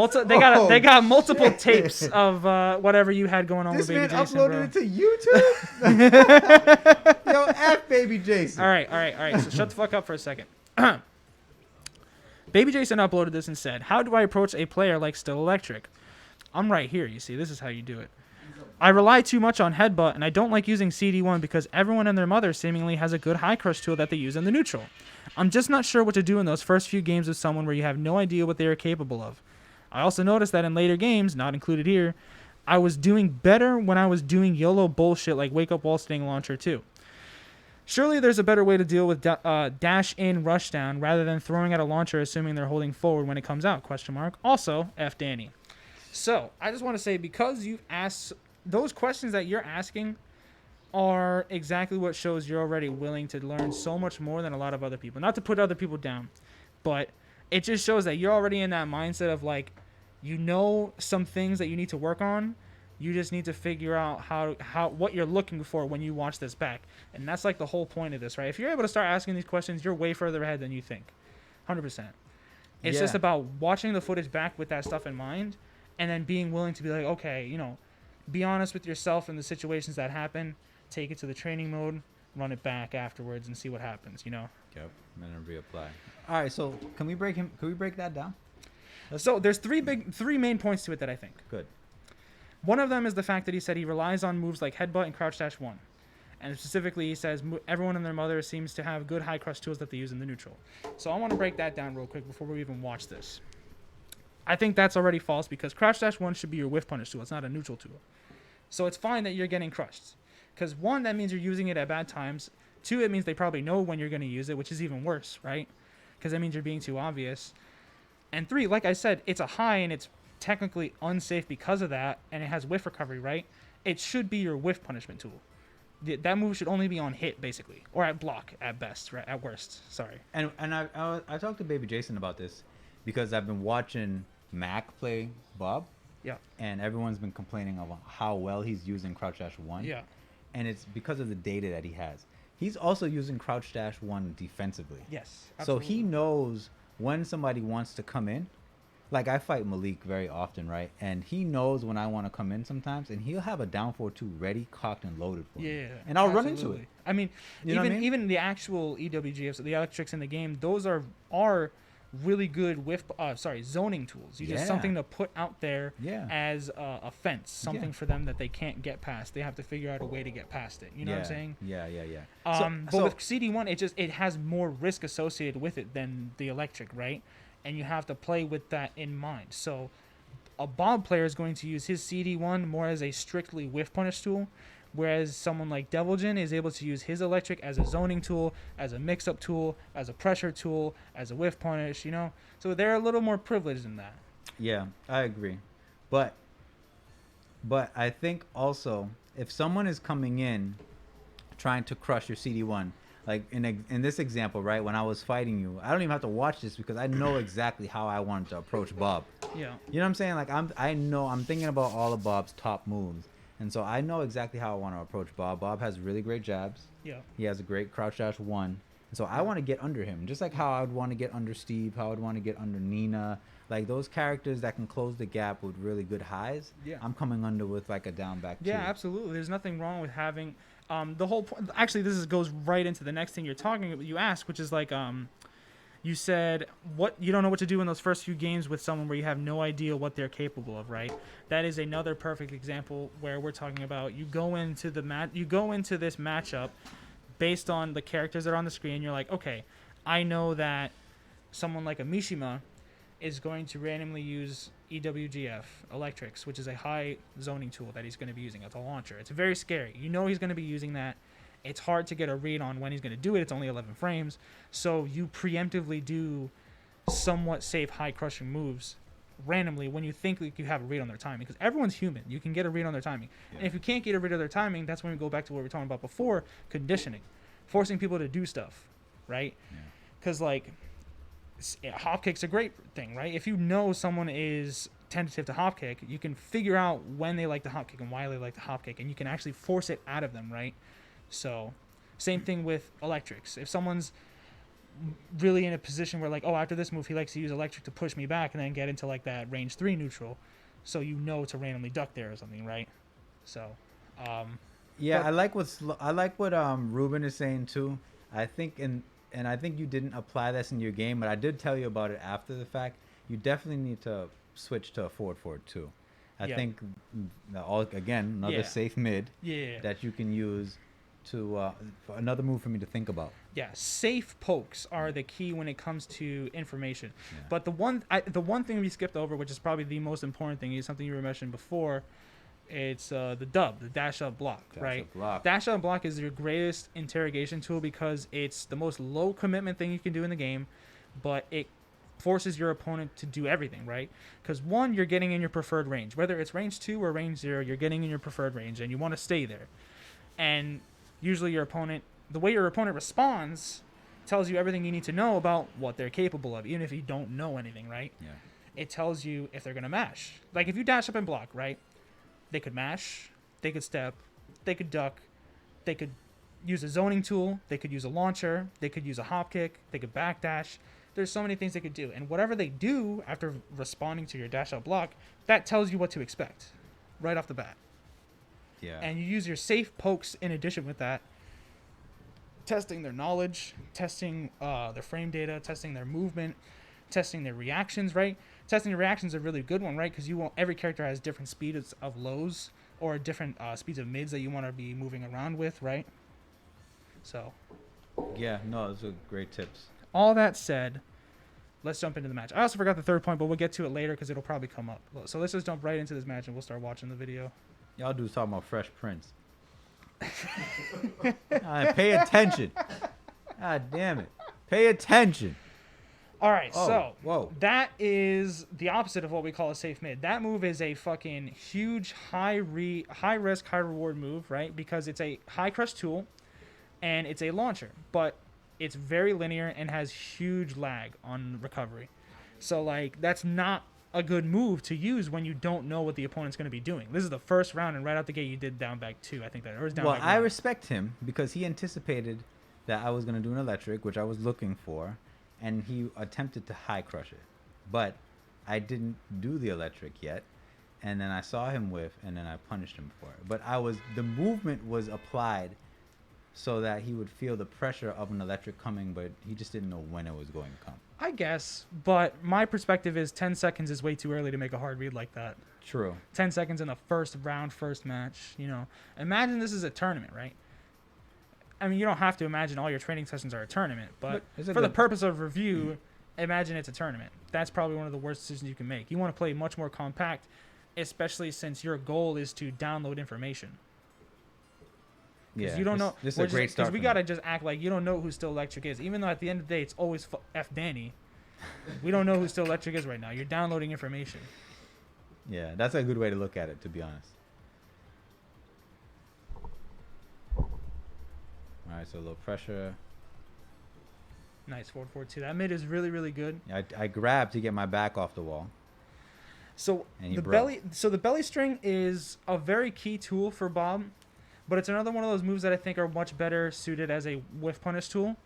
S2: they got multiple tapes of whatever you had going on
S1: This
S2: with Baby
S1: man
S2: Jason,
S1: uploaded
S2: bro.
S1: it to YouTube. Yo, F Baby Jason.
S2: All right. So shut the fuck up for a second. Baby Jason uploaded this and said, "How do I approach a player like StillElectric? I'm right here. You see, this is how you do it. I rely too much on headbutt, and I don't like using CD1 because everyone and their mother seemingly has a good high crush tool that they use in the neutral. I'm just not sure what to do in those first few games with someone where you have no idea what they are capable of. I also noticed that in later games, not included here, I was doing better when I was doing YOLO bullshit like Wake Up Wall Sting Launcher too. Surely there's a better way to deal with dash in, rush down, rather than throwing at a launcher assuming they're holding forward when it comes out, ? Also, F Danny." So, I just want to say, because you've asked, those questions that you're asking are exactly what shows you're already willing to learn so much more than a lot of other people. Not to put other people down, but it just shows that you're already in that mindset of like, you know some things that you need to work on. You just need to figure out how what you're looking for when you watch this back. And that's like the whole point of this, right? If you're able to start asking these questions, you're way further ahead than you think. 100%. It's just about watching the footage back with that stuff in mind, and then being willing to be like, okay, you know, be honest with yourself in the situations that happen, take it to the training mode, run it back afterwards, and see what happens, you know?
S1: Yep, and then reapply. All right, so can we break that down?
S2: So there's three main points to it that I think.
S1: Good.
S2: One of them is the fact that he said he relies on moves like headbutt and crouch dash 1. And specifically, he says everyone and their mother seems to have good high crush tools that they use in the neutral. So I want to break that down real quick before we even watch this. I think that's already false because crouch dash 1 should be your whiff punish tool. It's not a neutral tool. So it's fine that you're getting crushed. Because 1, that means you're using it at bad times. 2, it means they probably know when you're going to use it, which is even worse, right? Because that means you're being too obvious. And 3, like I said, it's a high and it's technically unsafe because of that, and it has whiff recovery, right? It should be your whiff punishment tool. That move should only be on hit, basically, or at block at best, right? At worst, sorry.
S1: And I talked to Baby Jason about this because I've been watching Mac play Bob.
S2: Yeah.
S1: And everyone's been complaining about how well he's using crouch dash 1.
S2: Yeah.
S1: And it's because of the data that he has. He's also using crouch dash 1 defensively.
S2: Yes.
S1: So
S2: Absolutely.
S1: he knows when somebody wants to come in. Like, I fight Malik very often, right? And he knows when I want to come in sometimes, and he'll have a down 4-2 ready, cocked, and loaded for me.
S2: Yeah.
S1: And I'll run into it.
S2: I mean,
S1: You know what I mean?
S2: even the actual EWGFs, the electrics in the game, those are really good zoning tools. You just something to put out there as a fence, something for them that they can't get past. They have to figure out a way to get past it. You know what I'm saying?
S1: Yeah.
S2: But with CD1, it has more risk associated with it than the electric, right? And you have to play with that in mind. So a Bob player is going to use his CD1 more as a strictly whiff punish tool, whereas someone like Devilgen is able to use his electric as a zoning tool, as a mix-up tool, as a pressure tool, as a whiff punish, you know? So they're a little more privileged in that.
S1: Yeah, I agree. But I think also, if someone is coming in trying to crush your CD1, like in this example, right, when I was fighting you, I don't even have to watch this because I know exactly how I wanted to approach Bob.
S2: Yeah.
S1: You know what I'm saying? Like, I'm thinking about all of Bob's top moves. And so I know exactly how I want to approach Bob. Bob has really great jabs.
S2: Yeah.
S1: He has a great crouch dash 1. And so I want to get under him, just like how I would want to get under Steve, how I would want to get under Nina. Like, those characters that can close the gap with really good highs, I'm coming under with, like, a down back
S2: Yeah,
S1: two.
S2: absolutely. There's nothing wrong with having the whole point. Actually, goes right into the next thing you're talking about. You ask, which is like, You said what you don't know what to do in those first few games with someone where you have no idea what they're capable of, right? That is another perfect example where we're talking about you go into this matchup based on the characters that are on the screen. You're like, okay, I know that someone like a Mishima is going to randomly use EWGF electrics, which is a high zoning tool that he's going to be using. It's a launcher. It's very scary. You know he's going to be using that. It's hard to get a read on when he's going to do it. It's only 11 frames. So you preemptively do somewhat safe high crushing moves randomly when you think like you have a read on their timing. Because everyone's human. You can get a read on their timing.
S1: Yeah.
S2: And if you can't get a read on their timing, that's when we go back to what we were talking about before, conditioning. Forcing people to do stuff, right? Because, like, hop kick's a great thing, right? If you know someone is tentative to hop kick, you can figure out when they like to hop kick and why they like to hop kick, and you can actually force it out of them, right? So, same thing with electrics. If someone's really in a position where, like, oh, after this move, he likes to use electric to push me back and then get into, like, that range 3 neutral, so you know to randomly duck there or something, right? So,
S1: yeah, I like what Ruben is saying too. I think and I think you didn't apply this in your game, but I did tell you about it after the fact. You definitely need to switch to a forward too. I think again another safe mid that you can use to another move for me to think about.
S2: Yeah, safe pokes are the key when it comes to information.
S1: Yeah.
S2: But the one thing we skipped over, which is probably the most important thing, is something you were mentioning before. It's the dash up block, right? Dash up block is your greatest interrogation tool because it's the most low commitment thing you can do in the game, but it forces your opponent to do everything, right? Because one, you're getting in your preferred range. Whether it's range 2 or range 0, you're getting in your preferred range, and you want to stay there. And usually the way your opponent responds tells you everything you need to know about what they're capable of, even if you don't know anything, right?
S1: Yeah.
S2: It tells you if they're going to mash. Like, if you dash up and block, right? They could mash, they could step, they could duck, they could use a zoning tool, they could use a launcher, they could use a hop kick, they could backdash. There's so many things they could do. And whatever they do after responding to your dash out block, that tells you what to expect right off the bat.
S1: Yeah.
S2: And you use your safe pokes in addition with that, testing their knowledge, testing their frame data, testing their movement, testing their reactions, right? Testing your reactions is a really good one, right? Because every character has different speeds of lows or different speeds of mids that you want to be moving around with, right? So.
S1: Yeah, no, those are great tips.
S2: All that said, let's jump into the match. I also forgot the third point, but we'll get to it later because it'll probably come up. So let's just jump right into this match and we'll start watching the video.
S1: Y'all dudes talking about Fresh Prince. Pay attention. God damn it. Pay attention.
S2: All right,
S1: whoa.
S2: That is the opposite of what we call a safe mid. That move is a fucking huge high risk, high reward move, right? Because it's a high crush tool and it's a launcher, but it's very linear and has huge lag on recovery. So, like, that's not a good move to use when you don't know what the opponent's going to be doing. This is the first round, and right out the gate, you did down back 2. I think that, or was down back 1.
S1: I respect him because he anticipated that I was going to do an electric, which I was looking for, and he attempted to high crush it. But I didn't do the electric yet, and then I saw him whiff, and then I punished him for it. But the movement was applied so that he would feel the pressure of an electric coming, but he just didn't know when it was going to come.
S2: I guess, but my perspective is 10 seconds is way too early to make a hard read like that.
S1: True.
S2: 10 seconds in the first round, first match, you know. Imagine this is a tournament, right? I mean, you don't have to imagine all your training sessions are a tournament, but for the purpose of review, imagine it's a tournament. That's probably one of the worst decisions you can make. You want to play much more compact, especially since your goal is to download information.
S1: Yeah,
S2: you don't know.
S1: This is a great start.
S2: Because we got to just act like you don't know who StillElectric is. Even though at the end of the day, it's always F Danny. We don't know who StillElectric is right now. You're downloading information.
S1: Yeah, that's a good way to look at it, to be honest. All right, so a little pressure.
S2: Nice, 4-4-2. That mid is really, really good.
S1: I grabbed to get my back off the wall.
S2: So the belly string is a very key tool for Bob, but it's another one of those moves that I think are much better suited as a whiff punish tool,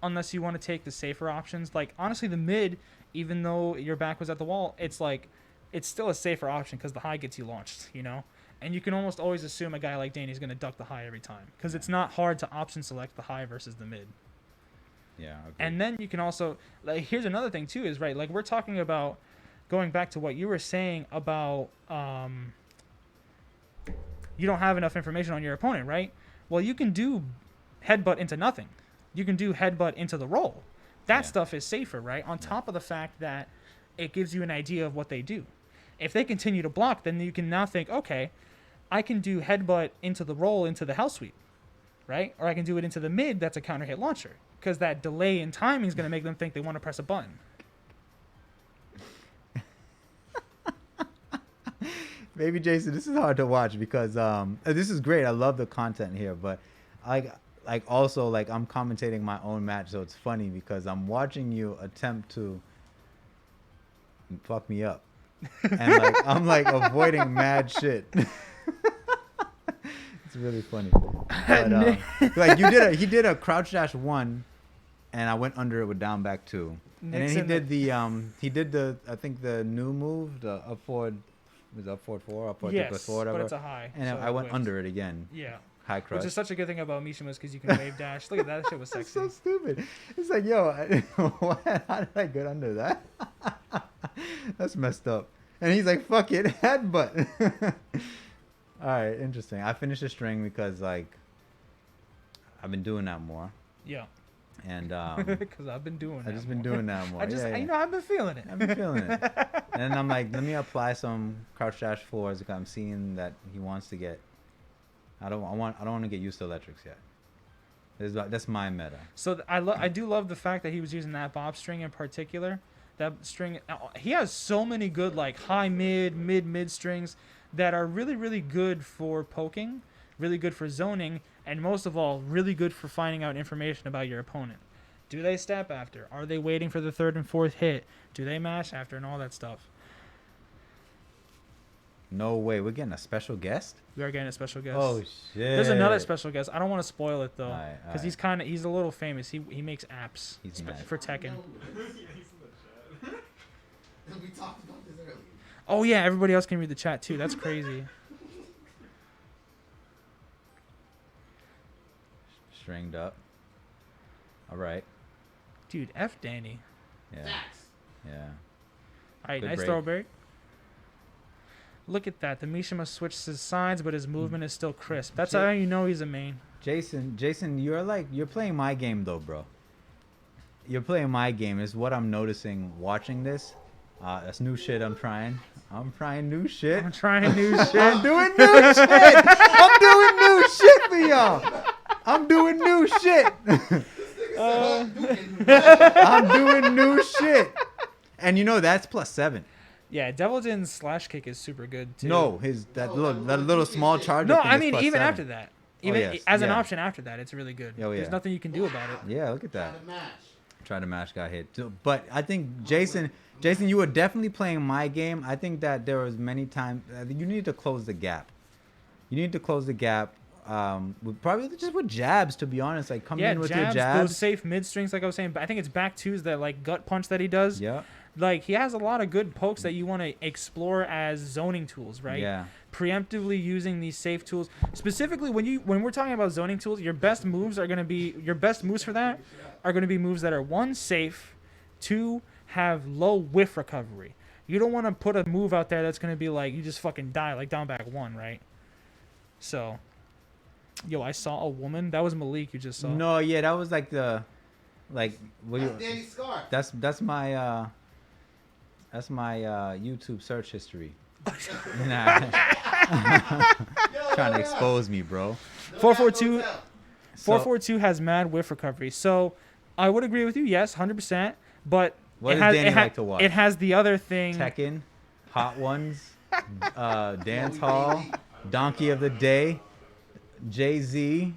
S2: unless you want to take the safer options. Like, honestly, the mid, even though your back was at the wall, it's still a safer option because the high gets you launched, you know? And you can almost always assume a guy like Danny's going to duck the high every time because it's not hard to option select the high versus the mid.
S1: Yeah. Agreed.
S2: And then you can also, like, here's another thing too, is right, like we're talking about going back to what you were saying about you don't have enough information on your opponent, right? Well, you can do headbutt into nothing. You can do headbutt into the roll. That stuff is safer, right? On top of the fact that it gives you an idea of what they do. If they continue to block, then you can now think, okay, I can do headbutt into the roll into the hell sweep, right? Or I can do it into the mid, that's a counter hit launcher. Because that delay in timing is going to make them think they want to press a button.
S1: Maybe Jason, this is hard to watch because this is great. I love the content here, but also I'm commentating my own match, so it's funny because I'm watching you attempt to fuck me up, and I'm avoiding mad shit. It's really funny. But, he did a crouch dash 1, and I went under it with down back 2, and then he did the I think the new move, the up forward. Was up forward 4, up forward 2 plus 4, whatever.
S2: But it's a high.
S1: And
S2: so
S1: I went under it again.
S2: Yeah.
S1: High crush.
S2: Which is such a good thing about Mishima's because you can wave dash. Look at that. That shit was
S1: That's
S2: sexy.
S1: so stupid. It's like, yo, how did I get under that? That's messed up. And he's like, fuck it, headbutt. All right, interesting. I finished the string because, I've been doing that more.
S2: Yeah.
S1: And
S2: because I've been doing that.
S1: I've just been doing that more.
S2: I've been feeling it.
S1: I've been feeling it. And then I'm like, let me apply some crouch dash 4s because I'm seeing that he wants to get. I don't want to get used to electrics yet. That's my meta.
S2: So I do love the fact that he was using that bob string in particular. That string, he has so many good high mid strings that are really, really good for poking, really good for zoning, and most of all, really good for finding out information about your opponent. Do they step after? Are they waiting for the third and fourth hit? Do they mash after? And all that stuff.
S1: No way. We're getting a special guest?
S2: We are getting a special guest.
S1: Oh, shit.
S2: There's another special guest. I don't want to spoil it, though. Because
S1: Alright.
S2: he's a little famous. He makes apps
S1: He's mad.
S2: for Tekken.
S3: We talked about this earlier.
S2: Oh, yeah. Everybody else can read the chat, too. That's crazy.
S1: Stringed up. All right.
S2: Dude, F Danny.
S1: Yeah.
S3: Facts.
S1: Yeah.
S2: All right,
S1: Good
S2: nice
S1: break.
S2: throw, Barry. Look at that. The Mishima switched his sides, but his movement is still crisp. That's how you know he's a main.
S1: Jason, you're playing my game though, bro. You're playing my game is what I'm noticing watching this. That's new shit I'm trying. I'm trying new shit.
S2: I'm trying new shit.
S1: I'm doing new shit. I'm doing new shit for y'all. I'm doing new shit. I'm doing new shit. And that's +7.
S2: Yeah, Devil Jin's slash kick is super good, too.
S1: No, that little small charger.
S2: No,
S1: thing
S2: I
S1: is
S2: mean,
S1: +7.
S2: even after that. Even
S1: yes.
S2: as an
S1: Yeah.
S2: option after that, it's really good.
S1: Oh, yeah.
S2: There's nothing you can do about it.
S1: Yeah, look at that.
S3: Trying to match.
S1: Try to match got hit. But I think Jason, you were definitely playing my game. I think that there was many times you need to close the gap. You need to close the gap. Probably just with jabs, to be honest. Come in with your
S2: Those
S1: jabs.
S2: safe mid strings, like I was saying. But I think it's back twos that gut punch that he does.
S1: Yeah.
S2: He has a lot of good pokes that you want to explore as zoning tools, right?
S1: Yeah.
S2: Preemptively using these safe tools. Specifically, when we're talking about zoning tools, your best moves for that are going to be moves that are 1, safe, 2, have low whiff recovery. You don't want to put a move out there that's going to be you just fucking die, down back 1, right? So, yo, I saw a woman. That was Malik you just saw.
S1: No, yeah, that was what you,
S3: That's Danny Scar.
S1: that's my YouTube search history. Trying to expose me, bro.
S2: 442
S3: So,
S2: 442 has mad whiff recovery. So, I would agree with you. Yes, 100%. But
S1: What
S2: it
S1: does
S2: has,
S1: Danny like to watch?
S2: It has the other thing.
S1: Tekken, Hot Ones, Dance Hall, Donkey of the Day, Jay-Z.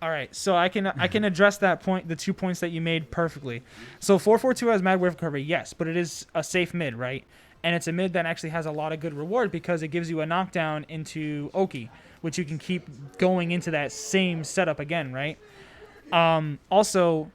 S2: All right, so I can address that point, the 2 points that you made perfectly. So 442 has mad whiff recovery, yes, but it is a safe mid, right? And it's a mid that actually has a lot of good reward because it gives you a knockdown into Oki, which you can keep going into that same setup again, right? Also,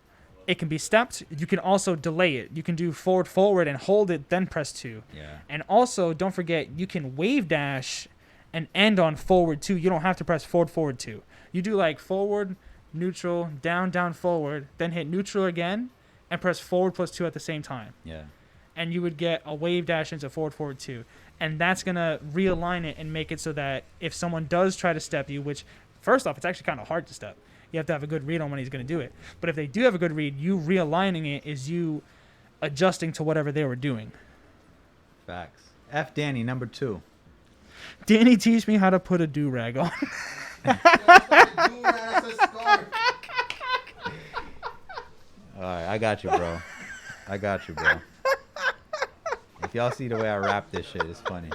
S2: it can be stepped. You can also delay it. You can do forward and hold it, then press 2.
S1: Yeah.
S2: And also, don't forget, you can wave dash and end on forward 2. You don't have to press forward 2. You do forward, neutral, down, down, forward, then hit neutral again, and press forward plus 2 at the same time.
S1: Yeah.
S2: And you would get a wave dash into forward, forward 2. And that's going to realign it and make it so that if someone does try to step you, which, first off, it's actually kind of hard to step. You have to have a good read on when he's going to do it. But if they do have a good read, you realigning it is you adjusting to whatever they were doing.
S1: Facts. F Danny, number 2.
S2: Danny teach me how to put a do-rag on.
S1: Alright, I got you, bro. I got you, bro. If y'all see the way I rap this shit, it's funny.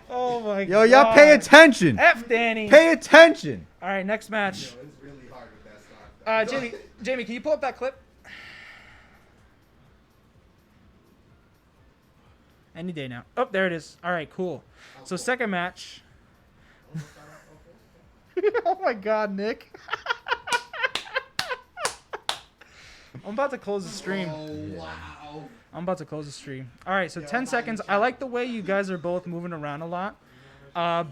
S2: Oh my god.
S1: Yo, y'all pay attention.
S2: F Danny.
S1: Pay attention.
S2: All right, next match.
S3: It's really hard with that stuff.
S2: Jamie, can you pull up that clip? Any day now. Oh, there it is. All right, cool. So second match. Oh my god, Nick. I'm about to close the stream.
S3: Oh, wow.
S2: I'm about to close the stream. All right, so 10 seconds. I like the way you guys are both moving around a lot.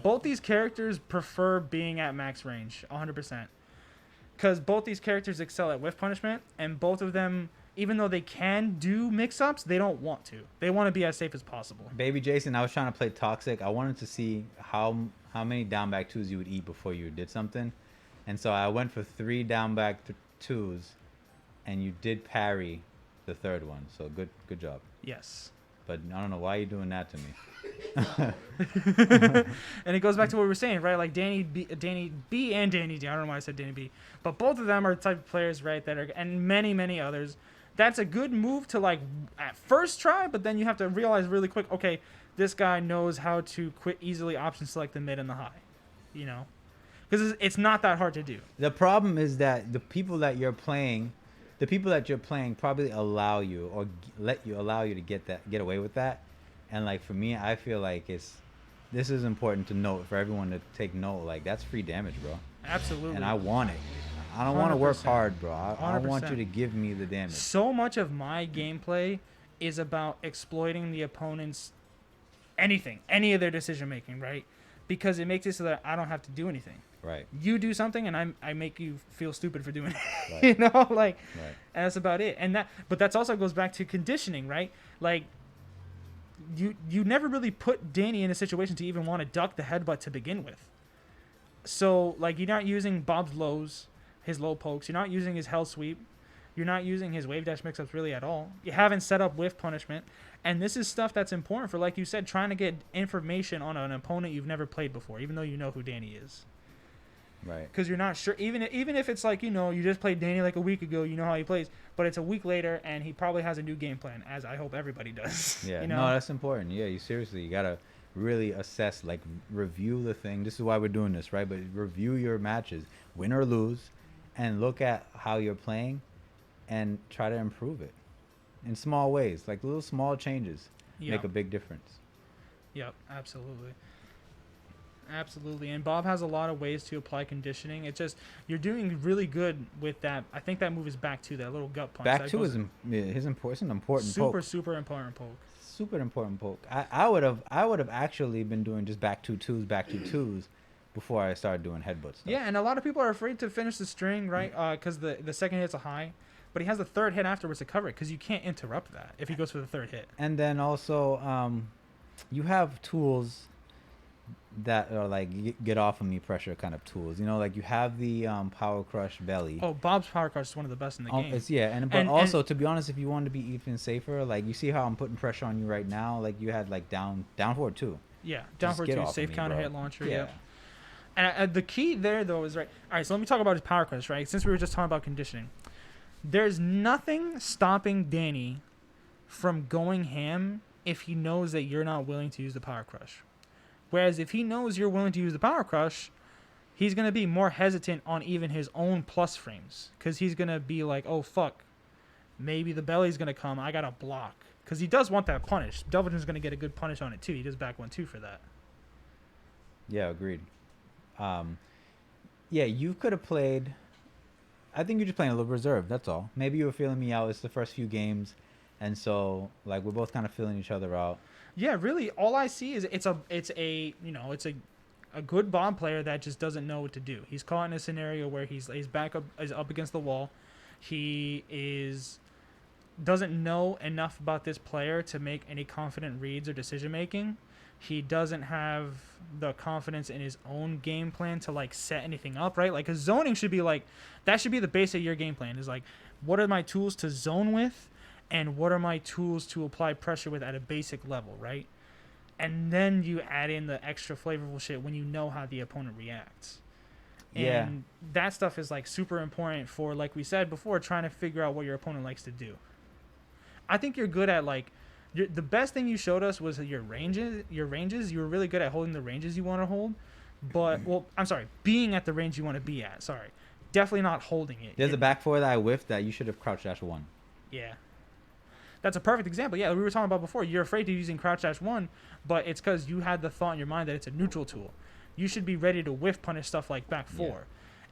S2: Both these characters prefer being at max range, 100%. Because both these characters excel at whiff punishment, and both of them, even though they can do mix-ups, they don't want to. They want to be as safe as possible.
S1: Baby Jason, I was trying to play Toxic. I wanted to see how many down back 2s you would eat before you did something. And so I went for 3 down back 2s, and you did parry the third one. So good job.
S2: Yes.
S1: But I don't know why you're doing that to me.
S2: And it goes back to what we were saying, right? Like Danny B and Danny D. I don't know why I said Danny B. But both of them are the type of players, right, that are, and many, many others. That's a good move to, like, at first try, but then you have to realize really quick, okay, this guy knows how to quit easily option select the mid and the high, you know? Because it's not that hard to do.
S1: The problem is that the people that you're playing probably allow you or allow you to get away with that. And like for me, I feel like this is important to note for everyone to take note. Like that's free damage, bro.
S2: Absolutely.
S1: And I want it. I don't want to work
S2: 100%.
S1: hard, bro. I want
S2: 100%.
S1: you to give me the damage.
S2: So much of my gameplay is about exploiting the opponent's any of their decision making, right? Because it makes it so that I don't have to do anything.
S1: Right.
S2: You do something and I make you feel stupid for doing it.
S1: Right.
S2: You know, like,
S1: Right.
S2: and that's about it. But that's also goes back to conditioning, right? Like, you never really put Danny in a situation to even want to duck the headbutt to begin with. So, like, you're not using Bob's lows, his low pokes. You're not using his hell sweep. You're not using his wave dash mix-ups really at all. You haven't set up whiff punishment. And this is stuff that's important for, like you said, trying to get information on an opponent you've never played before, even though you know who Danny is.
S1: Right.
S2: Because you're not sure, even if it's like, you know, you just played Danny like a week ago, you know how he plays, but it's a week later and he probably has a new game plan, as I hope everybody does.
S1: Yeah.
S2: You know?
S1: No, that's important. Yeah, you gotta really assess, like, review the thing. This is why we're doing this, right? But review your matches, win or lose, and look at how you're playing and try to improve it in small ways. Like little small changes make a big difference.
S2: Yep, absolutely. Absolutely. And Bob has a lot of ways to apply conditioning. It's just, you're doing really good with that. I think that move is back to that little gut punch.
S1: Back
S2: That
S1: two
S2: goes-
S1: is his important
S2: super,
S1: poke.
S2: super important poke.
S1: Super important poke. I would have actually been doing just back 2-2s, back 2-2s before I started doing headbutt stuff.
S2: Yeah, and a lot of people are afraid to finish the string, right? Because the second hit's a high. But he has the third hit afterwards to cover it because you can't interrupt that if he goes for the third hit.
S1: And then also, you have tools that are like get off of me pressure kind of tools. You know, like you have the power crush belly.
S2: Oh, Bob's power crush is one of the best in the game.
S1: It's but also to be honest, if you want to be even safer, like you see how I'm putting pressure on you right now, like you had like down forward too.
S2: Yeah, down
S1: Just
S2: for
S1: get
S2: two,
S1: off of
S2: safe
S1: me,
S2: counter
S1: bro.
S2: hit launcher.
S1: Yeah.
S2: Yep. And the key there though is right. All right, so let me talk about his power crush, right? Since we were just talking about conditioning, there's nothing stopping Danny from going ham if he knows that you're not willing to use the power crush. Whereas if he knows you're willing to use the power crush, he's going to be more hesitant on even his own plus frames. Because he's going to be like, oh, fuck. Maybe the belly's going to come. I got to block. Because he does want that punish. Delvin's going to get a good punish on it, too. He does back 1-2 for that.
S1: Yeah, agreed. Yeah, you could have played. I think you're just playing a little reserved. That's all. Maybe you were feeling me out. It's the first few games, and so like we're both kind of feeling each other out.
S2: Yeah, really, all I see is it's a a good Bob player that just doesn't know what to do. He's caught in a scenario where he's back up is up against the wall. He doesn't know enough about this player to make any confident reads or decision making. He doesn't have the confidence in his own game plan to like set anything up, right? Like, 'cause zoning should be like, that should be the base of your game plan, is like, what are my tools to zone with and what are my tools to apply pressure with at a basic level, right? And then you add in the extra flavorful shit when you know how the opponent reacts.
S1: Yeah.
S2: And that stuff is like super important for, like we said before, trying to figure out what your opponent likes to do. I think you're good at like, the best thing you showed us was your ranges. You were really good at holding the ranges you want to hold, but being at the range you want to be at. Sorry, definitely not holding it.
S1: There's a back four that I whiffed that you should have crouch dash one.
S2: Yeah, that's a perfect example. Yeah, we were talking about before. You're afraid of using crouch dash one, but it's because you had the thought in your mind that it's a neutral tool. You should be ready to whiff punish stuff like back four.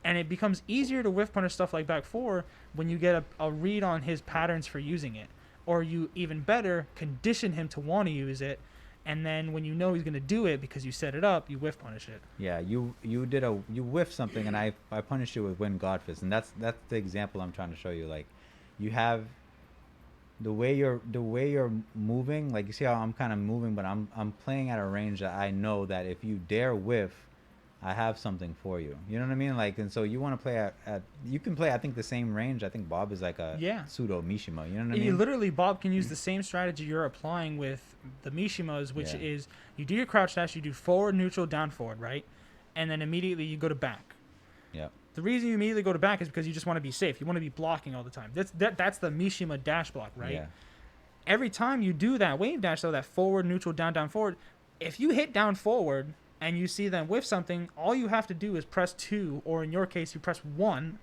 S2: And it becomes easier to whiff punish stuff like back four when you get a read on his patterns for using it. Or you, even better, condition him to want to use it, and then when you know he's going to do it because you set it up, you whiff punish it.
S1: Yeah, you whiffed something, and I punished you with Wind Godfist, and that's the example I'm trying to show you. Like, you have the way you're moving. Like, you see how I'm kind of moving, but I'm playing at a range that I know that if you dare whiff, I have something for you. You know what I mean? Like, and so you want to play at you can play, I think, the same range. I think Bob is like a pseudo Mishima. You know what I mean?
S2: Literally, Bob can use the same strategy you're applying with the Mishimas, which is you do your crouch dash, you do forward, neutral, down, forward, right? And then immediately you go to back.
S1: Yeah.
S2: The reason you immediately go to back is because you just want to be safe. You want to be blocking all the time. That's the Mishima dash block, right?
S1: Yeah.
S2: Every time you do that wave dash, though, that forward, neutral, down, down, forward, if you hit down forward and you see them whiff something, all you have to do is press 2, or in your case, you press 1,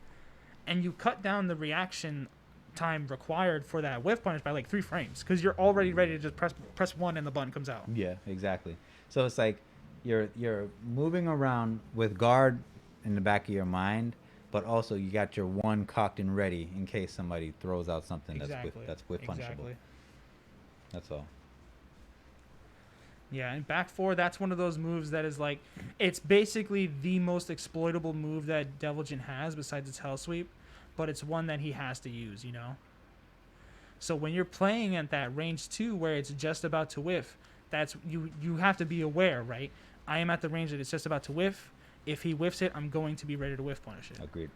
S2: and you cut down the reaction time required for that whiff punish by like 3 frames, because you're already ready to just press 1 and the button comes out.
S1: Yeah, exactly. So it's like you're moving around with guard in the back of your mind, but also you got your 1 cocked and ready in case somebody throws out something that's whiff punishable. That's all.
S2: Yeah, and back 4, that's one of those moves that is like, it's basically the most exploitable move that Deviljin has besides its Hell Sweep, but it's one that he has to use, you know? So when you're playing at that range 2 where it's just about to whiff, that's you have to be aware, right? I am at the range that it's just about to whiff. If he whiffs it, I'm going to be ready to whiff punish it.
S1: Agreed.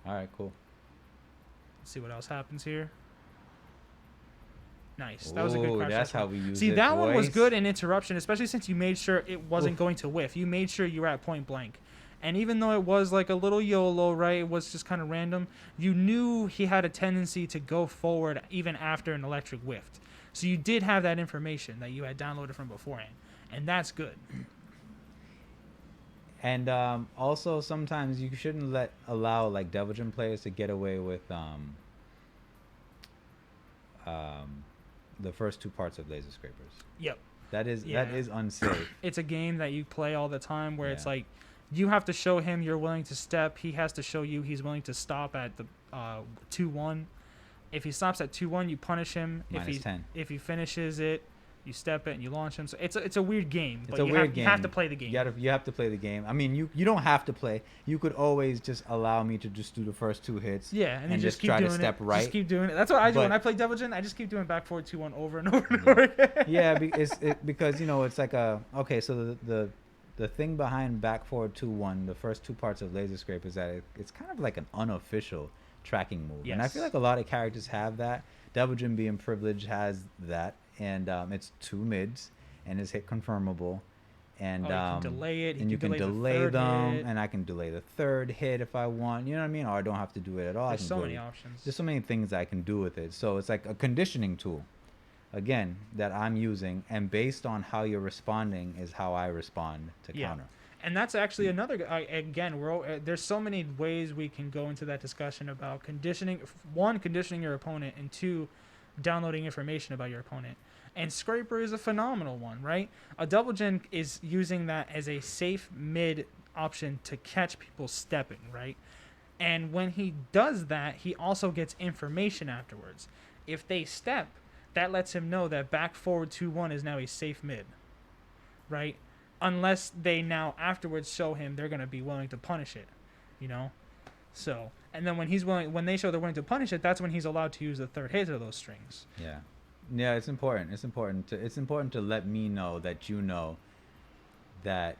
S1: All right, cool.
S2: Let's see what else happens here. Nice. That was a good crouch.
S1: That's how we use it.
S2: See, that one was good in interruption, especially since you made sure it wasn't going to whiff. You made sure you were at point blank. And even though it was like a little YOLO, right, it was just kind of random, you knew he had a tendency to go forward even after an electric whiffed. So you did have that information that you had downloaded from beforehand. And that's good.
S1: And also, sometimes you shouldn't allow like Deviljin players to get away with the first 2 parts of Laser Scrapers.
S2: Yep.
S1: That is unsafe.
S2: It's a game that you play all the time where it's like you have to show him you're willing to step. He has to show you he's willing to stop at the 2-1. If he stops at 2-1, you punish him.
S1: -10.
S2: If he finishes it, you step it and you launch him. So it's a weird game.
S1: It's a weird game.
S2: You have to play the game.
S1: You have to play the game. I mean, you don't have to play. You could always just allow me to just do the first 2 hits.
S2: Yeah, and then just keep
S1: try
S2: doing
S1: to step right.
S2: Just keep doing it. That's what I do when I play Deviljin. I just keep doing back forward 2-1 over and over and over again.
S1: Yeah, because you know it's like so the thing behind back forward 2-1, the first 2 parts of Laser Scrape is that it's kind of like an unofficial tracking move, and I feel like a lot of characters have that. Deviljin, being privileged, has that, and it's 2 mids. And it's hit confirmable, and
S2: you can delay it.
S1: And you can delay them, and I can delay the 3rd hit if I want. You know what I mean? Or I don't have to do it at all.
S2: There's so many options.
S1: There's so many things I can do with it. So it's like a conditioning tool, again, that I'm using, and based on how you're responding is how I respond to counter.
S2: And that's actually another. Again, there's so many ways we can go into that discussion about conditioning. 1, conditioning your opponent, and 2, downloading information about your opponent. And Scraper is a phenomenal one, right? A Deviljin is using that as a safe mid option to catch people stepping, right? And when he does that, he also gets information afterwards. If they step, that lets him know that back forward 2-1 is now a safe mid. right? Unless they now afterwards show him they're gonna be willing to punish it, you know. So, and then when they show they're willing to punish it, that's when he's allowed to use the third hit of those strings.
S1: Yeah. Yeah, it's important. It's important to let me know that you know that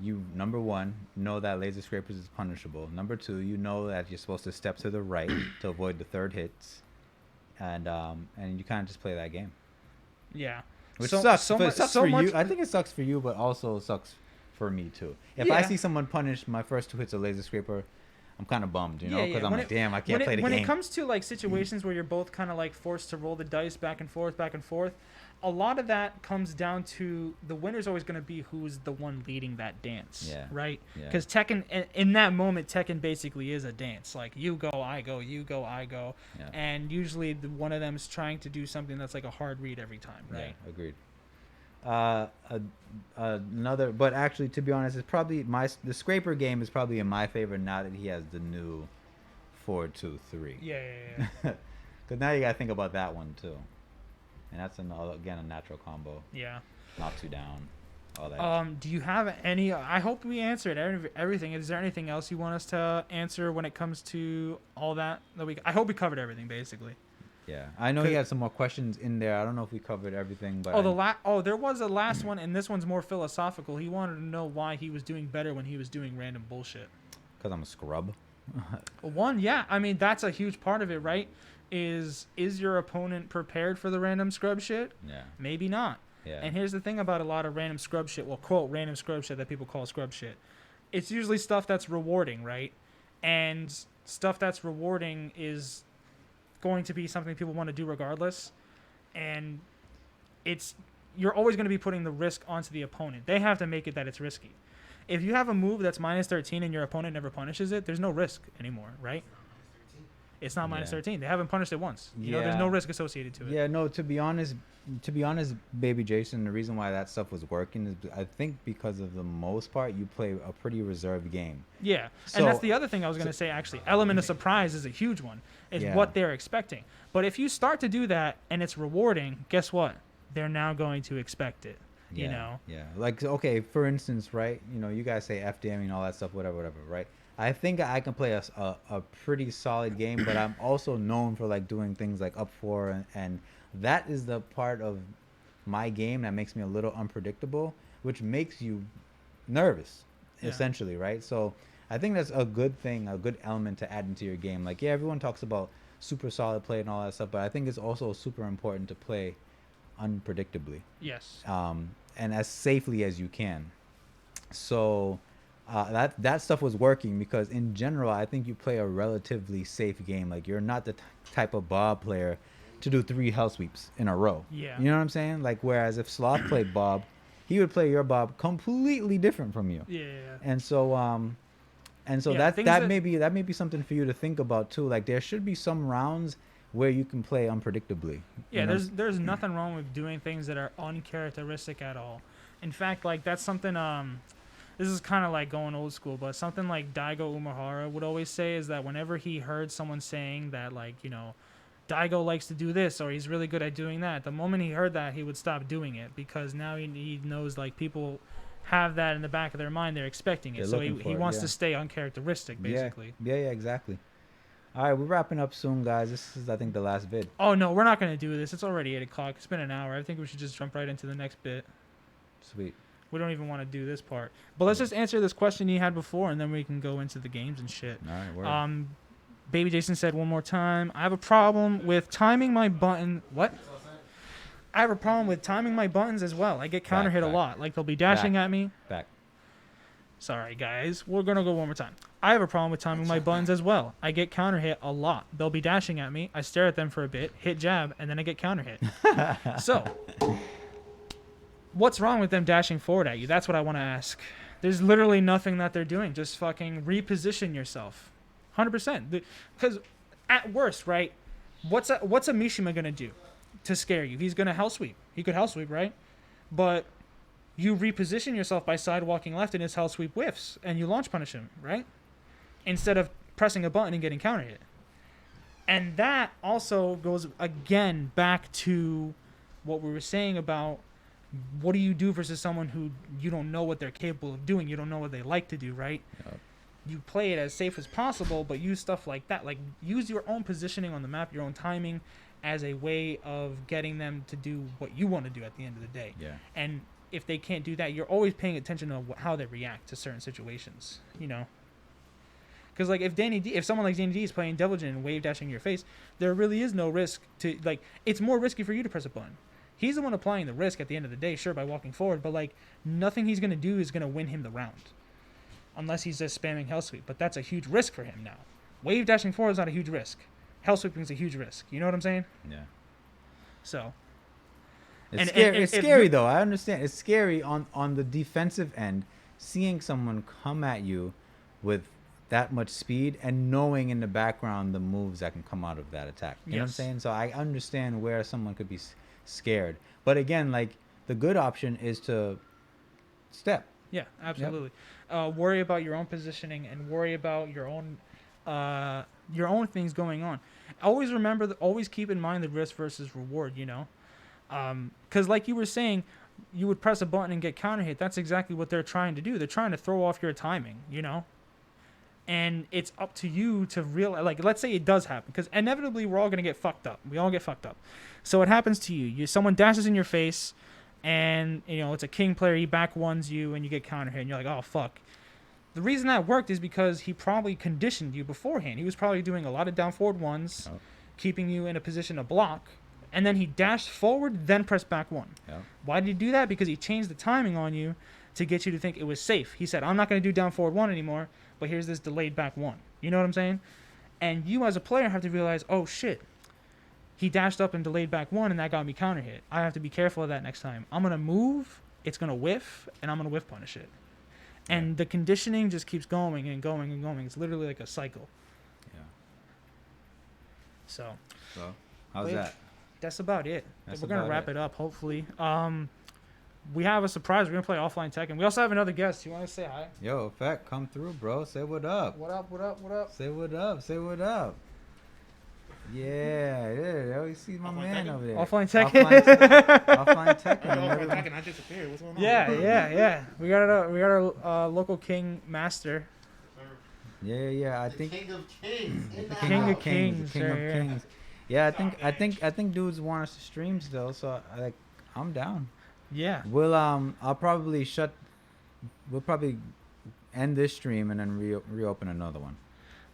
S1: you, number one, know that laser scrapers is punishable. Number two, you know that you're supposed to step to the right to avoid the third hits, and you kind of just play that game.
S2: Yeah.
S1: Which
S2: So-
S1: sucks.
S2: so
S1: But
S2: mu-
S1: it sucks
S2: so
S1: for
S2: much-
S1: you. I think it sucks for you, but also sucks for me too. If I
S2: Yeah.
S1: see someone punish my first 2 hits of laser scraper, I'm kind of bummed, you know,
S2: Yeah,
S1: because
S2: yeah.
S1: I'm
S2: When
S1: like,
S2: it-
S1: damn, I can't play the
S2: when
S1: game.
S2: it comes to like situations where you're both kind of like forced to roll the dice back and forth, a lot of that comes down to the winner's always going to be who's the one leading that dance,
S1: Yeah.
S2: right?
S1: Yeah.
S2: Because Tekken, in that moment, Tekken basically is a dance. Like you go, I go, you go, I go,
S1: Yeah.
S2: and usually one of them is trying to do something that's like a hard read every time, right?
S1: Yeah, agreed. Another, but actually, to be honest, it's probably the scraper game is probably in my favor now that he has the new 4-2-3.
S2: Yeah, yeah, yeah.
S1: Because now you gotta think about that one too, and that's again a natural combo.
S2: Yeah.
S1: Knock two down, all that.
S2: Do you have any? I hope we answered everything. Is there anything else you want us to answer when it comes to all that we? I hope we covered everything basically.
S1: Yeah, I know you had some more questions in there. I don't know if we covered everything, but
S2: there was a last one, and this one's more philosophical. He wanted to know why he was doing better when he was doing random bullshit.
S1: because I'm a scrub.
S2: One, yeah, I mean that's a huge part of it, right? Is your opponent prepared for the random scrub shit?
S1: Yeah,
S2: Maybe not.
S1: yeah.
S2: And here's the thing about a lot of random scrub shit. Well, quote random scrub shit that people call scrub shit. It's usually stuff that's rewarding, right? And stuff that's rewarding is going to be something people want to do regardless, and you're always going to be putting the risk onto the opponent. They have to make it that it's risky. If you have a move that's minus 13 and your opponent never punishes it, there's no risk anymore, right? It's not minus
S1: Yeah.
S2: 13. They haven't punished it once. You know, there's no risk associated to it.
S1: Yeah, no. To be honest, Baby Jason, the reason why that stuff was working is I think because of the most part you play a pretty reserved game.
S2: Yeah,
S1: So-
S2: and that's the other thing I was going to say, actually. Element of surprise is a huge one. It's
S1: Yeah.
S2: what they're expecting. But if you start to do that and it's rewarding, guess what? They're now going to expect it, you know?
S1: Yeah. Like, okay, for instance, right? You know, you guys say FDM and all that stuff, whatever, right? I think I can play a pretty solid game, but I'm also known for like doing things like up four, and that is the part of my game that makes me a little unpredictable, which makes you nervous,
S2: Yeah.
S1: essentially, right? So I think that's a good thing, a good element to add into your game. Like, yeah, everyone talks about super solid play and all that stuff, but I think it's also super important to play unpredictably,
S2: Yes.
S1: and as safely as you can. So that stuff was working because in general, I think you play a relatively safe game. Like, you're not the type of Bob player to do 3 hell sweeps in a row.
S2: Yeah.
S1: You know what I'm saying? Like, whereas if Sloth played Bob, he would play your Bob completely different from you.
S2: Yeah.
S1: And so
S2: Yeah, things
S1: that
S2: that-
S1: may be something for you to think about too. Like, there should be some rounds where you can play unpredictably.
S2: Yeah,
S1: you know?
S2: there's nothing wrong with doing things that are uncharacteristic at all. In fact, like that's something this is kind of like going old school, but something like Daigo Umehara would always say is that whenever he heard someone saying that, like, you know, Daigo likes to do this or he's really good at doing that, the moment he heard that, he would stop doing it because now he knows, like, people have that in the back of their mind. They're expecting it.
S1: They're
S2: So
S1: looking
S2: he
S1: for it,
S2: wants
S1: yeah.
S2: to stay uncharacteristic, basically.
S1: Yeah, exactly. All right, we're wrapping up soon, guys. This is, I think, the last vid.
S2: Oh, no, we're not going to do this. It's already 8 o'clock. It's been an hour. I think we should just jump right into the next bit.
S1: Sweet.
S2: We don't even want to do this part. But let's just answer this question you had before, and then we can go into the games and shit.
S1: All right, word.
S2: Baby Jason said one more time, I have a problem with timing my button. What? I have a problem with timing my buttons as well. I get counter hit a
S1: back.
S2: lot. Like, they'll be dashing
S1: Back.
S2: at me.
S1: Back.
S2: Sorry, guys. We're going to go one more time. I have a problem with timing my buttons as well. I get counter hit a lot. They'll be dashing at me. I stare at them for a bit, hit jab, and then I get counter hit. So, what's wrong with them dashing forward at you? That's what I want to ask. There's literally nothing that they're doing. Just fucking reposition yourself. 100%. Because at worst, right, what's a Mishima going to do to scare you? He's going to hell sweep. He could hell sweep, right? But you reposition yourself by sidewalking left and his hell sweep whiffs, and you launch punish him, right? Instead of pressing a button and getting counter hit. And that also goes, again, back to what we were saying about what do you do versus someone who you don't know what they're capable of doing? You don't know what they like to do, right?
S1: Yep.
S2: You play it as safe as possible, but use stuff like that. Like, use your own positioning on the map, your own timing, as a way of getting them to do what you want to do at the end of the day.
S1: Yeah.
S2: And if they can't do that, you're always paying attention to how they react to certain situations, you know? Because, like, if someone like Danny D is playing Devil Jin and wave dashing in your face, there really is no risk to, like, it's more risky for you to press a button. He's the one applying the risk at the end of the day, sure, by walking forward, but, like, nothing he's going to do is going to win him the round. Unless he's just spamming Hell Sweep, but that's a huge risk for him now. Wave dashing forward is not a huge risk. Hell Sweeping is a huge risk. You know what I'm saying?
S1: Yeah.
S2: So.
S1: It's scary. It's scary though. I understand. It's scary on the defensive end, seeing someone come at you with that much speed and knowing in the background the moves that can come out of that attack. You know what I'm saying? So I understand where someone could be scared. But again, like, the good option is to step.
S2: Yeah, absolutely. Worry about your own positioning and worry about your own things going on. Always remember, always keep in mind the risk versus reward, you know? Because like you were saying, you would press a button and get counter hit. That's exactly what they're trying to do. They're trying to throw off your timing, you know? And it's up to you to realize, like, let's say it does happen, because inevitably we're all going to get fucked up. We all get fucked up. So it happens to you. Someone dashes in your face, and, you know, it's a king player, he back ones you, and you get counter hit, and you're like, oh, fuck. The reason that worked is because he probably conditioned you beforehand. He was probably doing a lot of down forward ones, keeping you in a position to block, and then he dashed forward, then pressed back one. Why did he do that? Because he changed the timing on you to get you to think it was safe. He said, I'm not going to do down forward one anymore, but here's this delayed back one. You know what I'm saying? And you as a player have to realize, oh, shit. He dashed up and delayed back one, and that got me counter hit. I have to be careful of that next time. I'm going to move, it's going to whiff, and I'm going to whiff punish it. And the conditioning just keeps going and going and going. It's literally like a cycle.
S1: Yeah.
S2: So
S1: how's that?
S2: That's about it.
S1: That's
S2: We're going to
S1: about
S2: wrap
S1: it.
S2: it up, hopefully. We have a surprise. We're going to play offline Tekken. We also have another guest. You want to say hi?
S1: Yo, Fat, come through, bro. Say what up.
S2: What up, what up, what up?
S1: Say what up. Say what up. Yeah. You see my man over there.
S2: Offline Tekken.
S1: Offline Tekken.
S3: Offline Tekken, I disappeared. What's going on?
S2: Yeah. We got our local king master.
S1: Yeah. I
S3: The
S1: think
S3: King of Kings. In the
S2: King of
S3: house.
S2: Kings.
S1: King of Kings. Yeah, I think dudes want us to stream still, so I'm down.
S2: Yeah.
S1: We'll probably end this stream and then reopen another one.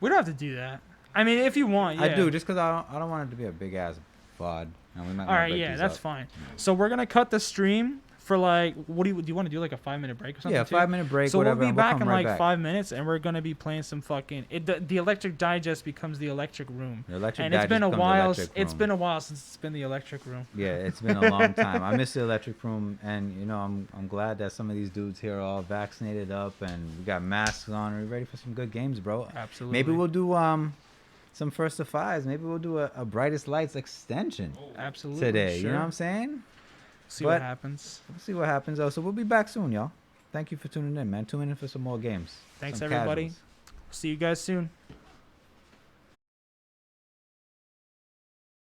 S2: We don't have to do that. I mean, if you want, yeah.
S1: I do, just because I don't want it to be a big ass VOD. And we might
S2: All right, yeah, that's fine. So we're gonna cut the stream for like, what do you want to do, like a 5-minute break or something?
S1: Yeah, 5-minute break.
S2: So
S1: whatever,
S2: we'll be back
S1: come
S2: in
S1: right
S2: like
S1: back.
S2: 5 minutes, and we're gonna be playing some fucking. The electric digest becomes the electric room.
S1: The electric
S2: And it's been
S1: digest
S2: a
S1: becomes the
S2: while.
S1: electric
S2: It's
S1: room.
S2: been a while since it's been the electric room.
S1: Yeah, it's been a long time. I miss the electric room, and you know, I'm glad that some of these dudes here are all vaccinated up, and we got masks on. We're ready for some good games, bro.
S2: Absolutely.
S1: Maybe we'll do some first to fives. Maybe we'll do a brightest lights extension
S2: Absolutely.
S1: today.
S2: Sure.
S1: You know what I'm saying?
S2: See what happens.
S1: We'll see what happens. Oh, so we'll be back soon, y'all. Thank you for tuning in, man. Tune in for some more games.
S2: Thanks,
S1: some
S2: everybody.
S1: casuals.
S2: See you guys soon.